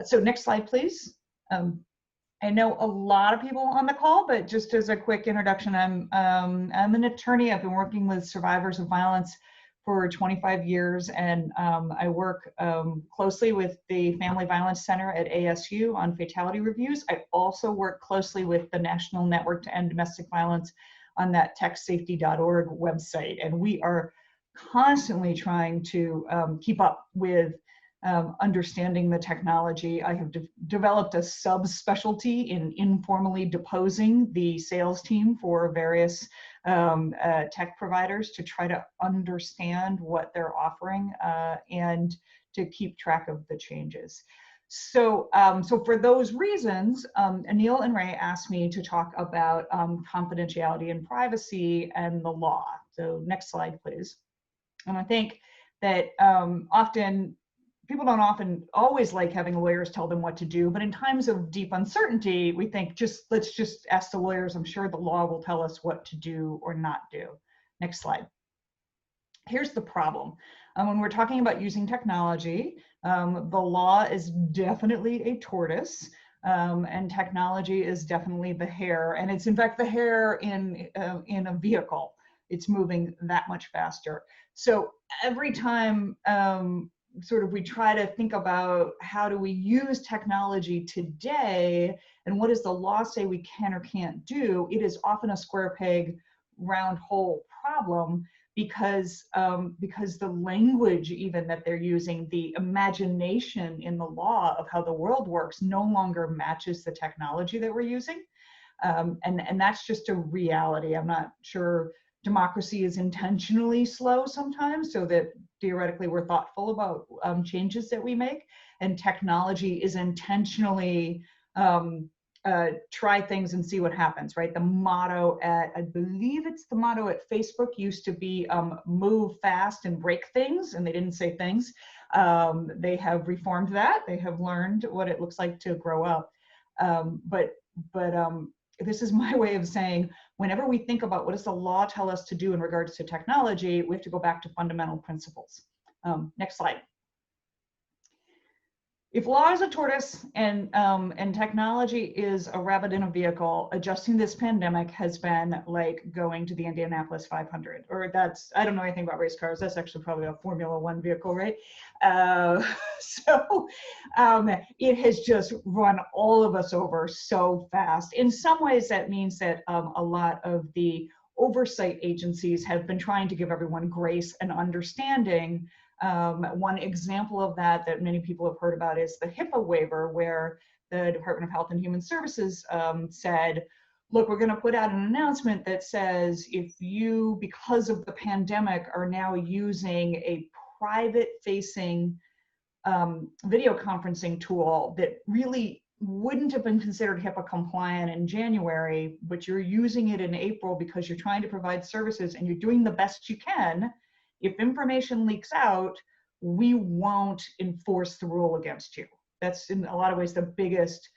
D: So next slide, please. I know a lot of people on the call, but just as a quick introduction, I'm an attorney. I've been working with survivors of violence for 25 years, and I work closely with the Family Violence Center at ASU on fatality reviews. I also work closely with the National Network to End Domestic Violence on that techsafety.org website, and we are constantly trying to keep up with understanding the technology. I have developed a subspecialty in informally deposing the sales team for various tech providers to try to understand what they're offering and to keep track of the changes. So, so for those reasons, Anil and Ray asked me to talk about confidentiality and privacy and the law. So next slide, please. And I think that often, people don't always like having lawyers tell them what to do, but in times of deep uncertainty, we think let's just ask the lawyers. I'm sure the law will tell us what to do or not do. Next slide. Here's the problem. When we're talking about using technology, the law is definitely a tortoise, and technology is definitely the hare. And it's in fact the hare in a vehicle. It's moving that much faster. So every time sort of we try to think about how do we use technology today and what does the law say we can or can't do, it is often a square peg, round hole problem, because the language even that they're using, the imagination in the law of how the world works no longer matches the technology that we're using. And that's just a reality. I'm not sure democracy is intentionally slow sometimes so that theoretically we're thoughtful about changes that we make, and technology is intentionally try things and see what happens, right? The motto at, I believe it's the motto at Facebook used to be move fast and break things, and they didn't say things. They have reformed that. They have learned what it looks like to grow up. But this is my way of saying, whenever we think about what does the law tell us to do in regards to technology, we have to go back to fundamental principles. Next slide. If law is a tortoise and technology is a rabbit in a vehicle, adjusting this pandemic has been like going to the Indianapolis 500. Or that's, I don't know anything about race cars. That's actually probably a Formula One vehicle, right? So it has just run all of us over so fast. In some ways, that means that a lot of the oversight agencies have been trying to give everyone grace and understanding. One example of that many people have heard about is the HIPAA waiver, where the Department of Health and Human Services said, look, we're going to put out an announcement that says if you, because of the pandemic, are now using a private-facing video conferencing tool that really wouldn't have been considered HIPAA compliant in January, but you're using it in April because you're trying to provide services and you're doing the best you can, if information leaks out, we won't enforce the rule against you. That's in a lot of ways the biggest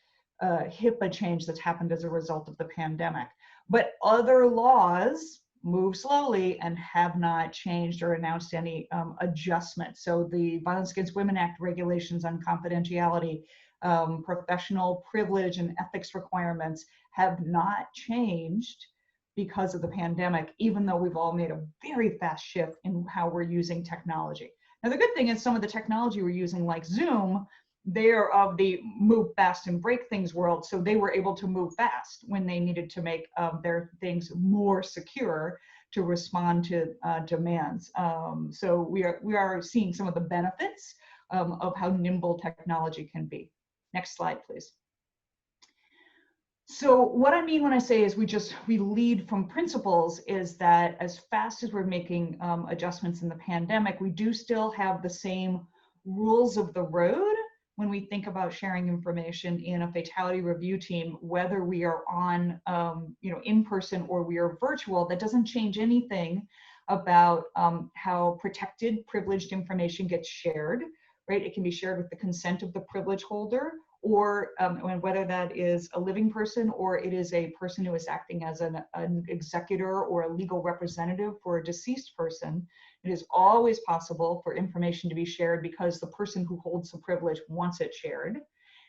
D: HIPAA change that's happened as a result of the pandemic. But other laws move slowly and have not changed or announced any adjustments. So the Violence Against Women Act regulations on confidentiality, professional privilege and ethics requirements have not changed because of the pandemic, even though we've all made a very fast shift in how we're using technology. Now, the good thing is some of the technology we're using, like Zoom, they are of the move fast and break things world, so they were able to move fast when they needed to make their things more secure to respond to demands. So we are seeing some of the benefits of how nimble technology can be. Next slide, please. So what I mean when I say is we lead from principles is that as fast as we're making adjustments in the pandemic, we do still have the same rules of the road when we think about sharing information in a fatality review team, whether we are on in person or we are virtual. That doesn't change anything about how protected, privileged information gets shared, right? It can be shared with the consent of the privilege holder, or whether that is a living person or it is a person who is acting as an executor or a legal representative for a deceased person. It is always possible for information to be shared because the person who holds the privilege wants it shared.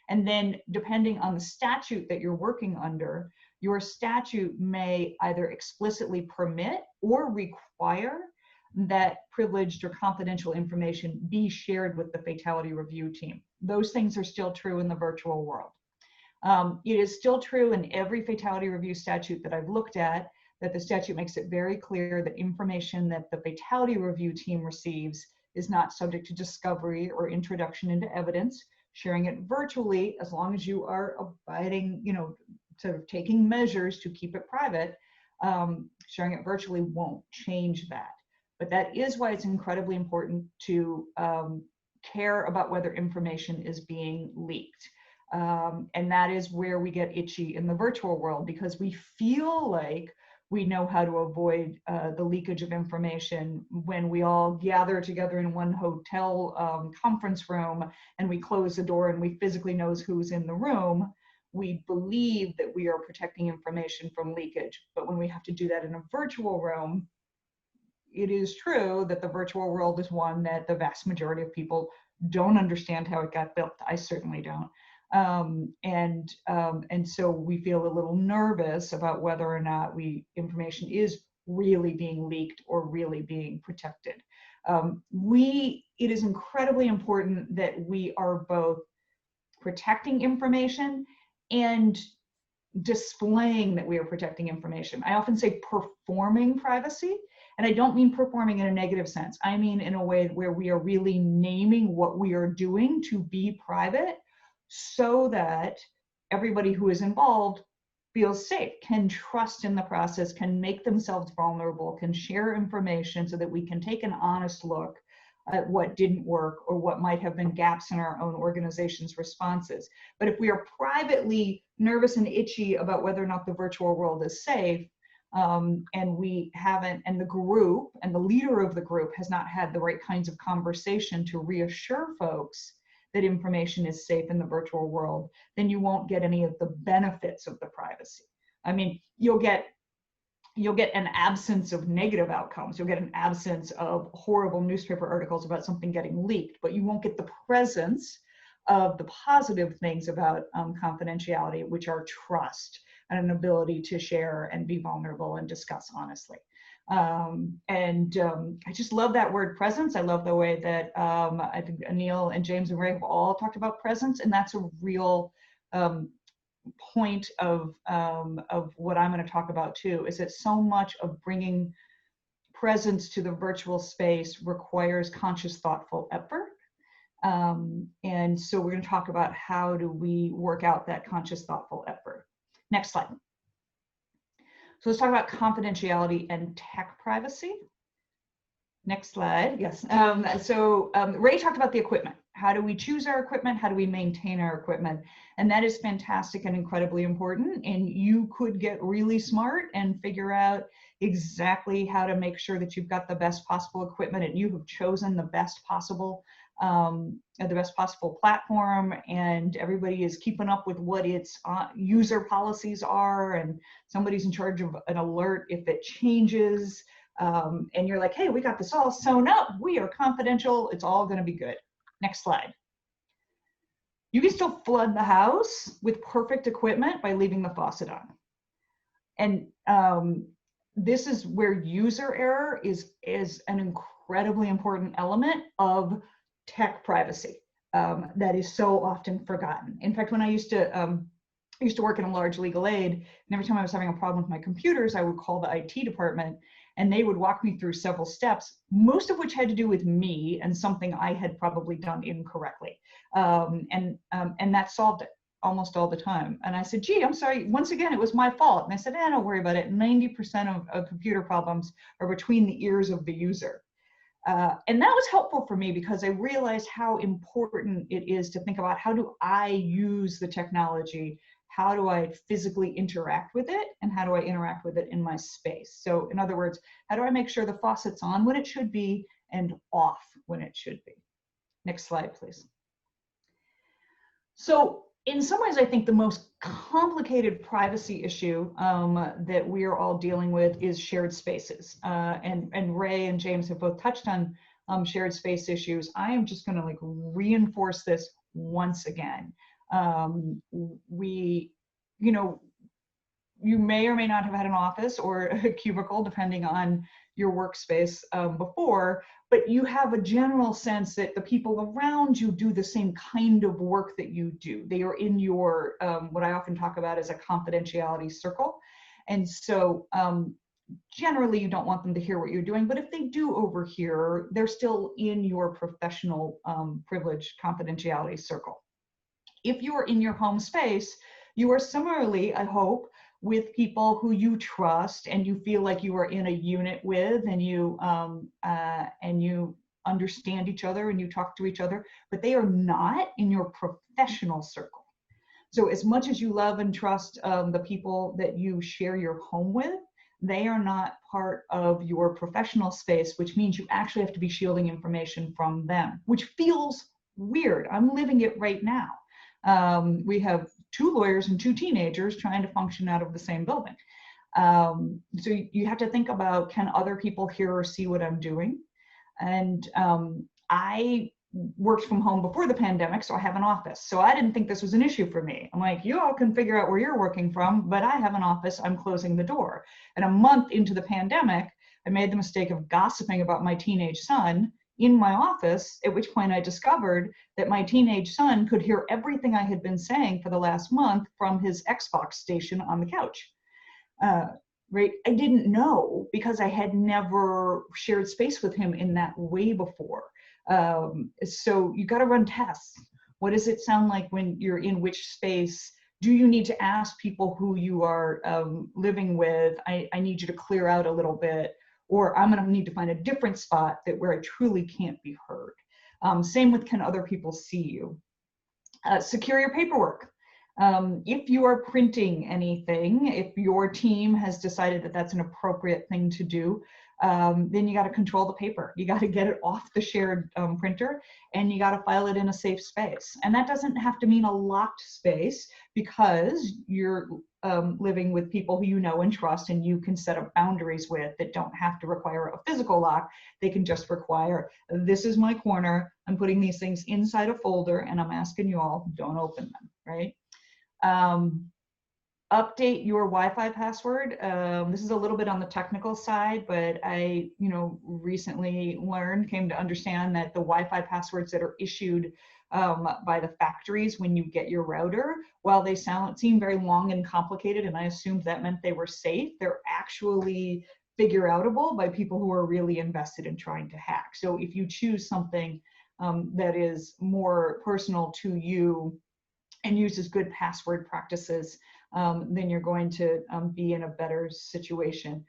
D: And then depending on the statute that you're working under, your statute may either explicitly permit or require that privileged or confidential information be shared with the fatality review team. Those things are still true in the virtual world. It is still true in every fatality review statute that I've looked at that the statute makes it very clear that information that the fatality review team receives is not subject to discovery or introduction into evidence. Sharing it virtually, as long as you are abiding, sort of taking measures to keep it private, sharing it virtually won't change that. But that is why it's incredibly important to care about whether information is being leaked. And that is where we get itchy in the virtual world, because we feel like we know how to avoid the leakage of information when we all gather together in one hotel conference room and we close the door and we physically know who's in the room. We believe that we are protecting information from leakage. But when we have to do that in a virtual room, it is true that the virtual world is one that the vast majority of people don't understand how it got built. I certainly don't. And so we feel a little nervous about whether or not information is really being leaked or really being protected. It is incredibly important that we are both protecting information and displaying that we are protecting information. I often say performing privacy, and I don't mean performing in a negative sense. I mean in a way where we are really naming what we are doing to be private so that everybody who is involved feels safe, can trust in the process, can make themselves vulnerable, can share information so that we can take an honest look at what didn't work or what might have been gaps in our own organization's responses. But if we are privately nervous and itchy about whether or not the virtual world is safe, and we haven't, and the group and the leader of the group has not had the right kinds of conversation to reassure folks that information is safe in the virtual world, then you won't get any of the benefits of the privacy. I mean, you'll get an absence of negative outcomes. You'll get an absence of horrible newspaper articles about something getting leaked, but you won't get the presence of the positive things about confidentiality, which are trust and an ability to share and be vulnerable and discuss honestly. I just love that word presence. I love the way that I think Anil and James and Ray have all talked about presence, and that's a real point of what I'm going to talk about too, is that so much of bringing presence to the virtual space requires conscious, thoughtful effort. And so we're going to talk about how do we work out that conscious, thoughtful effort. Next slide. So let's talk about confidentiality and tech privacy. Next slide, yes. Ray talked about the equipment. How do we choose our equipment? How do we maintain our equipment? And that is fantastic and incredibly important. And you could get really smart and figure out exactly how to make sure that you've got the best possible equipment and you have chosen the best possible platform, and everybody is keeping up with what its user policies are, and somebody's in charge of an alert if it changes. And you're like, hey, we got this all sewn up. We are confidential. It's all going to be good. Next slide. You can still flood the house with perfect equipment by leaving the faucet on. And this is where user error is an incredibly important element of tech privacy. that is so often forgotten. In fact, when I used to work in a large legal aid, and every time I was having a problem with my computers, I would call the IT department, and they would walk me through several steps, most of which had to do with me and something I had probably done incorrectly. And that solved it almost all the time. And I said, gee, I'm sorry, once again, it was my fault. And they said, don't worry about it. 90% of computer problems are between the ears of the user. And that was helpful for me because I realized how important it is to think about, how do I use the technology? How do I physically interact with it? And how do I interact with it in my space? So in other words, how do I make sure the faucet's on when it should be and off when it should be? Next slide, please. So in some ways, I think the most complicated privacy issue that we are all dealing with is shared spaces. And Ray and James have both touched on shared space issues. I am just going to reinforce this once again. You may or may not have had an office or a cubicle, depending on your workspace before, but you have a general sense that the people around you do the same kind of work that you do. They are in your, what I often talk about as a confidentiality circle. And so generally you don't want them to hear what you're doing, but if they do overhear, they're still in your professional privilege confidentiality circle. If you are in your home space, you are similarly, I hope, with people who you trust and you feel like you are in a unit with, and you understand each other and you talk to each other, but they are not in your professional circle. So as much as you love and trust the people that you share your home with, they are not part of your professional space, which means you actually have to be shielding information from them, which feels weird. I'm living it right now. We have 2 lawyers and 2 teenagers trying to function out of the same building. So you have to think about, can other people hear or see what I'm doing? And I worked from home before the pandemic, so I have an office. So I didn't think this was an issue for me. I'm like, you all can figure out where you're working from, but I have an office, I'm closing the door. And a month into the pandemic, I made the mistake of gossiping about my teenage son in my office, at which point I discovered that my teenage son could hear everything I had been saying for the last month from his Xbox station on the couch. Right? I didn't know because I had never shared space with him in that way before. So you got to run tests. What does it sound like when you're in which space? Do you need to ask people who you are living with, I need you to clear out a little bit, or I'm going to need to find a different spot where I truly can't be heard. Same with, can other people see you? Secure your paperwork. If you are printing anything, if your team has decided that that's an appropriate thing to do, then you got to control the paper. You got to get it off the shared printer, and you got to file it in a safe space. And that doesn't have to mean a locked space, because you're living with people who you know and trust, and you can set up boundaries with that don't have to require a physical lock. They can just require, this is my corner, I'm putting these things inside a folder, and I'm asking you all, don't open them, right? Update your Wi-Fi password. This is a little bit on the technical side, but I, recently came to understand that the Wi-Fi passwords that are issued by the factories when you get your router, while they seem very long and complicated, and I assumed that meant they were safe, they're actually figure outable by people who are really invested in trying to hack. So if you choose something that is more personal to you and uses good password practices, then you're going to be in a better situation.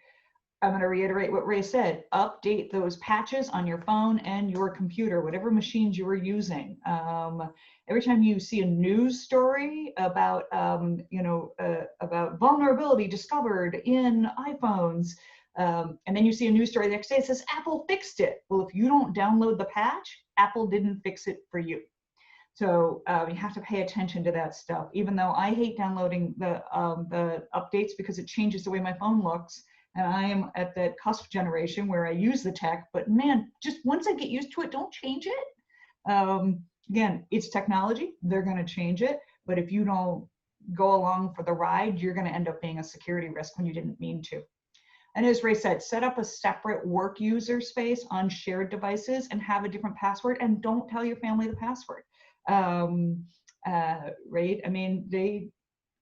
D: I'm going to reiterate what Ray said. Update those patches on your phone and your computer, whatever machines you are using. Every time you see a news story about, about vulnerability discovered in iPhones, and then you see a news story the next day, it says Apple fixed it. Well, if you don't download the patch, Apple didn't fix it for you. So you have to pay attention to that stuff. Even though I hate downloading the updates because it changes the way my phone looks, and I am at that cusp generation where I use the tech, but man, just once I get used to it, don't change it. Again, it's technology, they're gonna change it, but if you don't go along for the ride, you're gonna end up being a security risk when you didn't mean to. And as Ray said, set up a separate work user space on shared devices and have a different password, and don't tell your family the password. Right? I mean, they,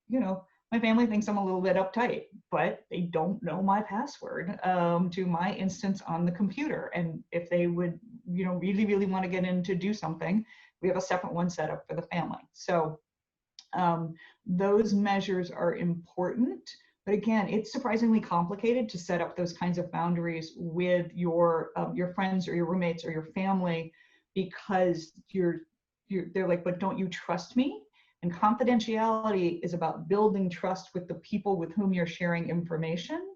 D: you know, my family thinks I'm a little bit uptight, but they don't know my password to my instance on the computer. And if they would, you know, really, really want to get in to do something, we have a separate one set up for the family. So those measures are important. But again, it's surprisingly complicated to set up those kinds of boundaries with your friends or your roommates or your family, because they're like, but don't you trust me? And confidentiality is about building trust with the people with whom you're sharing information,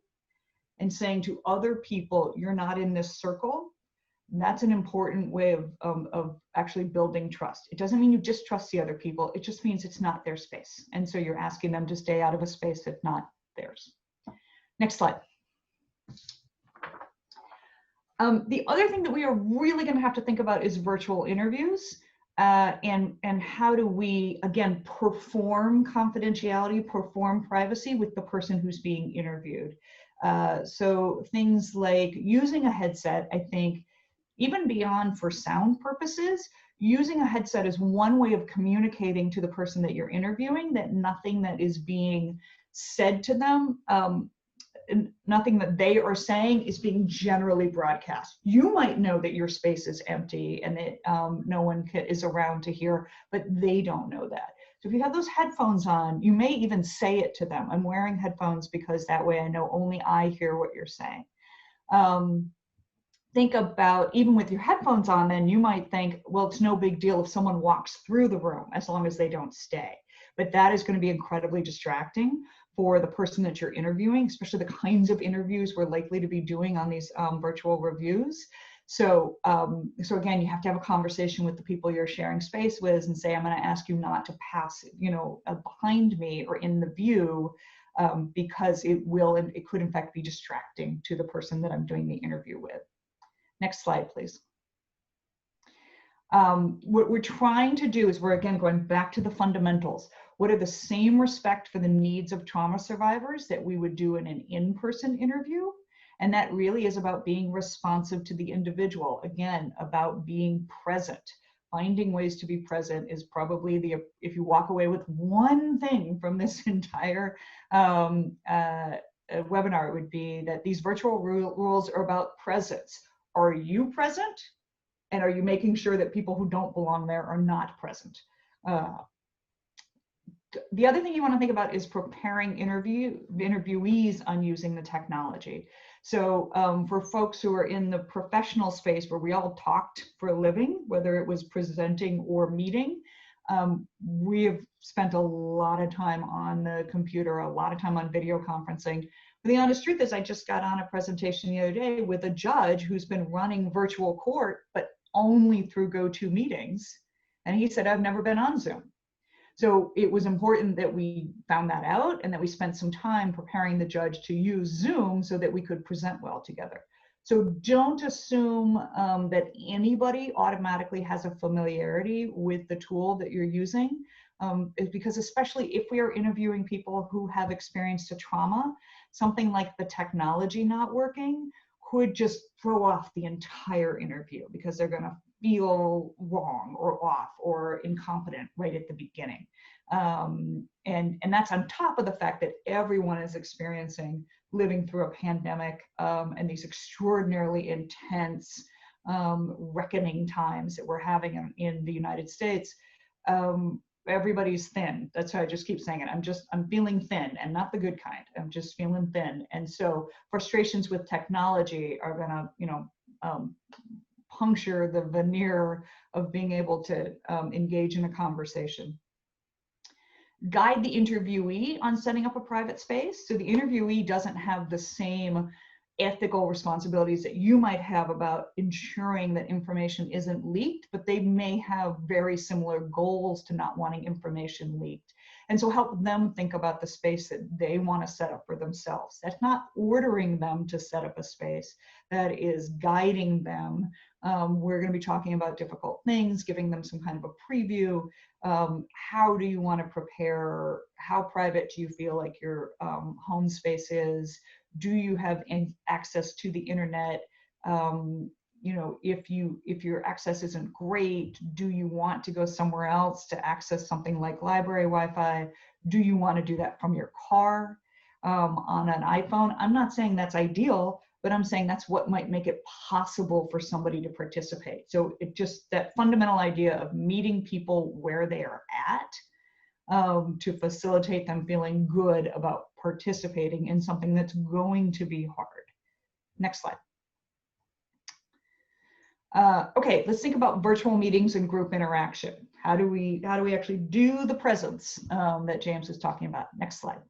D: and saying to other people, you're not in this circle. And that's an important way of actually building trust. It doesn't mean you just trust the other people. It just means it's not their space. And so you're asking them to stay out of a space that's not theirs. Next slide. The other thing that we are really going to have to think about is virtual interviews. And how do we, again, perform confidentiality, perform privacy with the person who's being interviewed. So things like using a headset, I think, even beyond for sound purposes, using a headset is one way of communicating to the person that you're interviewing that nothing that is being said to them, nothing that they are saying is being generally broadcast. You might know that your space is empty and that no one is around to hear, but they don't know that. So if you have those headphones on, you may even say it to them. I'm wearing headphones because that way I know only I hear what you're saying. Think about, even with your headphones on, then you might think, well, it's no big deal if someone walks through the room as long as they don't stay. But that is going to be incredibly distracting for the person that you're interviewing, especially the kinds of interviews we're likely to be doing on these virtual reviews. So, so again, you have to have a conversation with the people you're sharing space with and say, I'm going to ask you not to pass, you know, behind me or in the view, because it could in fact be distracting to the person that I'm doing the interview with. Next slide, please. What we're trying to do is we're again going back to the fundamentals. What are the same respect for the needs of trauma survivors that we would do in an in-person interview? And that really is about being responsive to the individual. Again, about being present. Finding ways to be present is probably if you walk away with one thing from this entire webinar, it would be that these virtual rules are about presence. Are you present? And are you making sure that people who don't belong there are not present? The other thing you want to think about is preparing interviewees on using the technology. So for folks who are in the professional space where we all talked for a living, whether it was presenting or meeting, we have spent a lot of time on the computer, a lot of time on video conferencing. But the honest truth is I just got on a presentation the other day with a judge who's been running virtual court, but only through GoToMeetings. And he said, I've never been on Zoom. So it was important that we found that out and that we spent some time preparing the judge to use Zoom so that we could present well together. So don't assume that anybody automatically has a familiarity with the tool that you're using, because especially if we are interviewing people who have experienced a trauma, something like the technology not working could just throw off the entire interview because they're going to feel wrong or off or incompetent right at the beginning. And that's on top of the fact that everyone is experiencing living through a pandemic and these extraordinarily intense reckoning times that we're having in the United States. Everybody's thin. That's why I just keep saying it. I'm feeling thin, and not the good kind. I'm just feeling thin. And so frustrations with technology are gonna, you know, puncture the veneer of being able to engage in a conversation. Guide the interviewee on setting up a private space. So the interviewee doesn't have the same ethical responsibilities that you might have about ensuring that information isn't leaked, but they may have very similar goals to not wanting information leaked. And so help them think about the space that they want to set up for themselves. That's not ordering them to set up a space, that is guiding them. We're going to be talking about difficult things, giving them some kind of a preview. How do you want to prepare? How private do you feel like your home space is? Do you have access to the internet? you know, if your access isn't great, do you want to go somewhere else to access something like library Wi-Fi? Do you want to do that from your car on an iPhone? I'm not saying that's ideal, but I'm saying that's what might make it possible for somebody to participate. So it just, that fundamental idea of meeting people where they are at to facilitate them feeling good about participating in something that's going to be hard. Next slide. Okay, let's think about virtual meetings and group interaction. How do we actually do the presence that James was talking about? Next slide.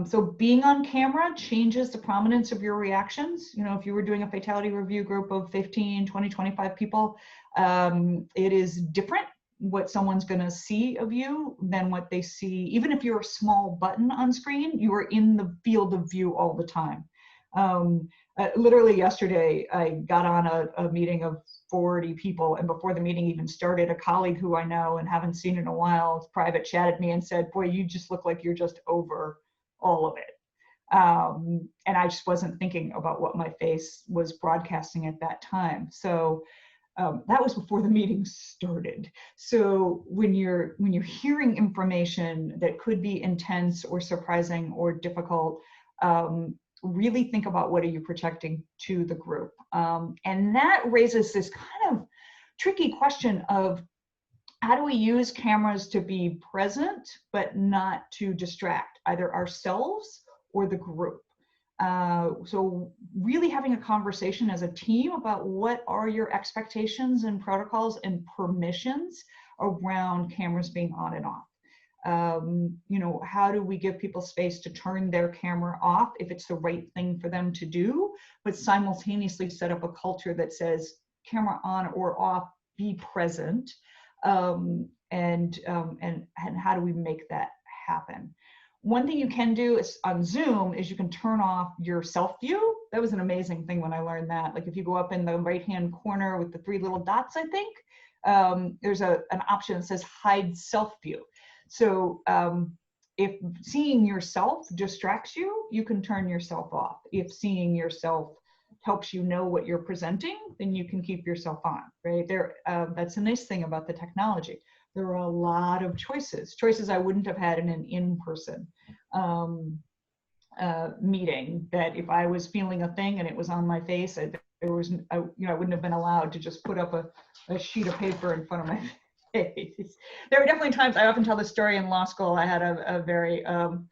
D: So being on camera changes the prominence of your reactions. You know, if you were doing a fatality review group of 15, 20, 25 people, it is different what someone's going to see of you than what they see. Even if you're a small button on screen, you are in the field of view all the time. Literally yesterday, I got on a meeting of 40 people, and before the meeting even started, a colleague who I know and haven't seen in a while private chatted me and said, "Boy, you just look like you're just over all of it." And I just wasn't thinking about what my face was broadcasting at that time. So that was before the meeting started. So when you're hearing information that could be intense or surprising or difficult, really think about what are you projecting to the group. And that raises this kind of tricky question of how do we use cameras to be present but not to distract either ourselves or the group. So really having a conversation as a team about what are your expectations and protocols and permissions around cameras being on and off. You know, how do we give people space to turn their camera off if it's the right thing for them to do, but simultaneously set up a culture that says camera on or off, be present, and how do we make that happen? One thing you can do is on Zoom is you can turn off your self view. That was an amazing thing when I learned that. Like if you go up in the right-hand corner with the 3 little dots, I think, there's an option that says hide self view. So if seeing yourself distracts you, you can turn yourself off. If seeing yourself helps you know what you're presenting, then you can keep yourself on, right? That's a nice thing about the technology. There are a lot of choices I wouldn't have had in an in-person meeting, that if I was feeling a thing and it was on my face, I wouldn't have been allowed to just put up a sheet of paper in front of my face. There were definitely times, I often tell this story in law school, I had a very, how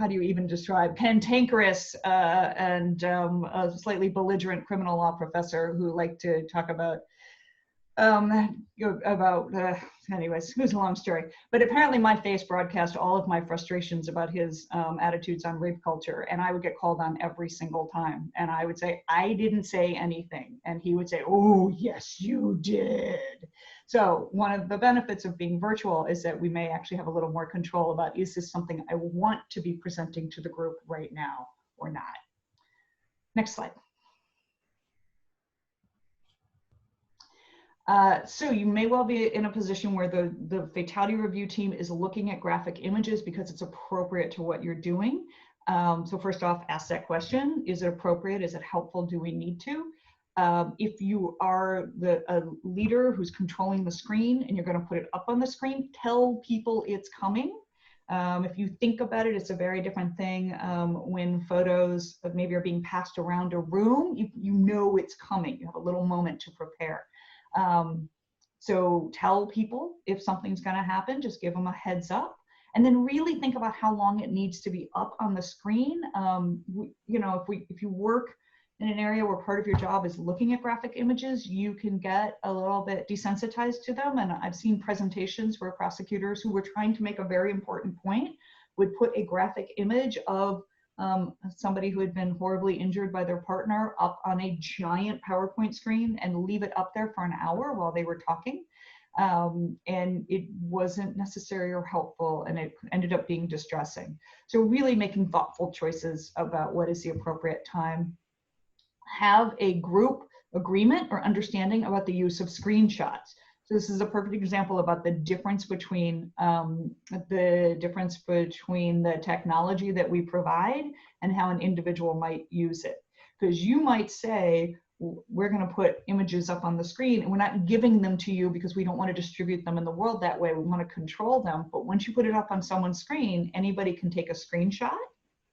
D: do you even describe, cantankerous and a slightly belligerent criminal law professor who liked to talk about anyways, it was a long story. But apparently my face broadcast all of my frustrations about his attitudes on rape culture, and I would get called on every single time. And I would say, I didn't say anything. And he would say, oh, yes, you did. So one of the benefits of being virtual is that we may actually have a little more control about, is this something I want to be presenting to the group right now or not? Next slide. So you may well be in a position where the fatality review team is looking at graphic images because it's appropriate to what you're doing. So first off, ask that question. Is it appropriate? Is it helpful? Do we need to? If you are a leader who's controlling the screen and you're going to put it up on the screen, tell people it's coming. If you think about it, it's a very different thing when photos maybe are being passed around a room. You know it's coming. You have a little moment to prepare. So tell people if something's going to happen, just give them a heads up, and then really think about how long it needs to be up on the screen. You know, if you work in an area where part of your job is looking at graphic images, you can get a little bit desensitized to them. And I've seen presentations where prosecutors who were trying to make a very important point would put a graphic image of somebody who had been horribly injured by their partner up on a giant PowerPoint screen and leave it up there for an hour while they were talking. And it wasn't necessary or helpful, and it ended up being distressing. So really making thoughtful choices about what is the appropriate time. Have a group agreement or understanding about the use of screenshots. So this is a perfect example about the difference between the technology that we provide and how an individual might use it. Because you might say, we're going to put images up on the screen and we're not giving them to you because we don't want to distribute them in the world that way. We want to control them. But once you put it up on someone's screen, anybody can take a screenshot,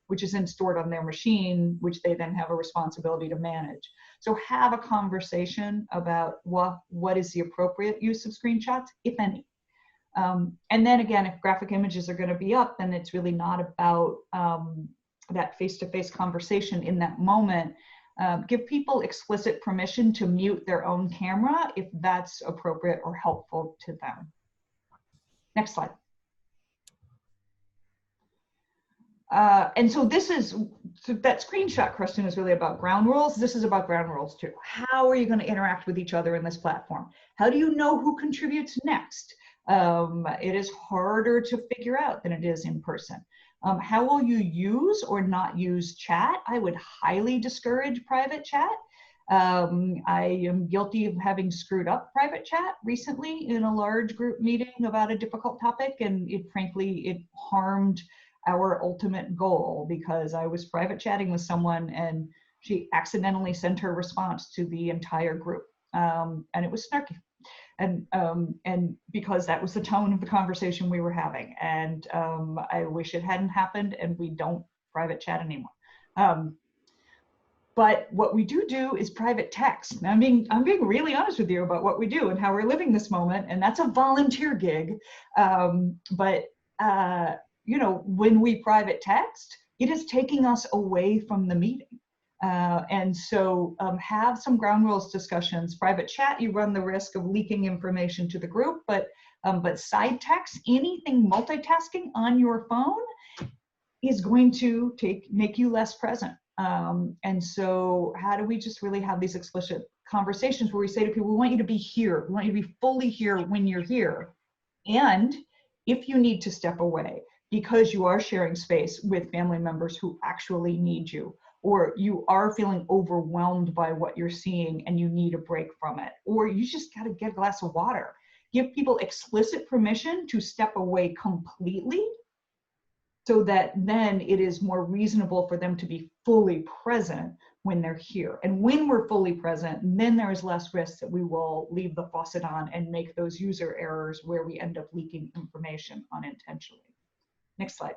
D: which is then stored on their machine, which they then have a responsibility to manage. So have a conversation about what is the appropriate use of screenshots, if any. And then again, if graphic images are going to be up, then it's really not about that face-to-face conversation in that moment. Give people explicit permission to mute their own camera if that's appropriate or helpful to them. Next slide. And so that screenshot question is really about ground rules. This is about ground rules too. How are you going to interact with each other in this platform? How do you know who contributes next? It is harder to figure out than it is in person. How will you use or not use chat? I would highly discourage private chat. I am guilty of having screwed up private chat recently in a large group meeting about a difficult topic, and frankly, it harmed our ultimate goal because I was private chatting with someone and she accidentally sent her response to the entire group, and it was snarky. And because that was the tone of the conversation we were having, and I wish it hadn't happened, and we don't private chat anymore. But what we do is private text. Now, I'm being really honest with you about what we do and how we're living this moment, and that's a volunteer gig. You know, when we private text, it is taking us away from the meeting. And so have some ground rules discussions. Private chat, you run the risk of leaking information to the group, but side text, anything multitasking on your phone is going to make you less present. And so how do we just really have these explicit conversations where we say to people, we want you to be here. We want you to be fully here when you're here. And if you need to step away because you are sharing space with family members who actually need you, or you are feeling overwhelmed by what you're seeing and you need a break from it, or you just got to get a glass of water. Give people explicit permission to step away completely so that then it is more reasonable for them to be fully present when they're here. And when we're fully present, then there is less risk that we will leave the faucet on and make those user errors where we end up leaking information unintentionally. Next slide.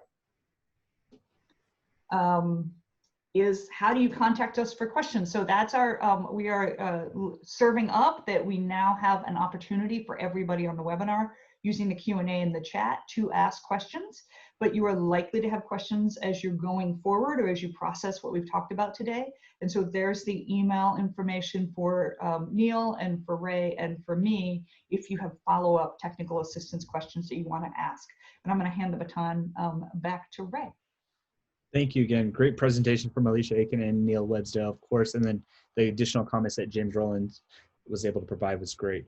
D: Is how do you contact us for questions? So that's our, we are serving up that we now have an opportunity for everybody on the webinar using the Q&A in the chat to ask questions, but you are likely to have questions as you're going forward or as you process what we've talked about today. And so there's the email information for Neil and for Ray and for me if you have follow-up technical assistance questions that you want to ask. And I'm going to hand the baton back to Ray.
A: Thank you again. Great presentation from Alicia Aiken and Neil Websdale, of course, and then the additional comments that James Rowland was able to provide was great.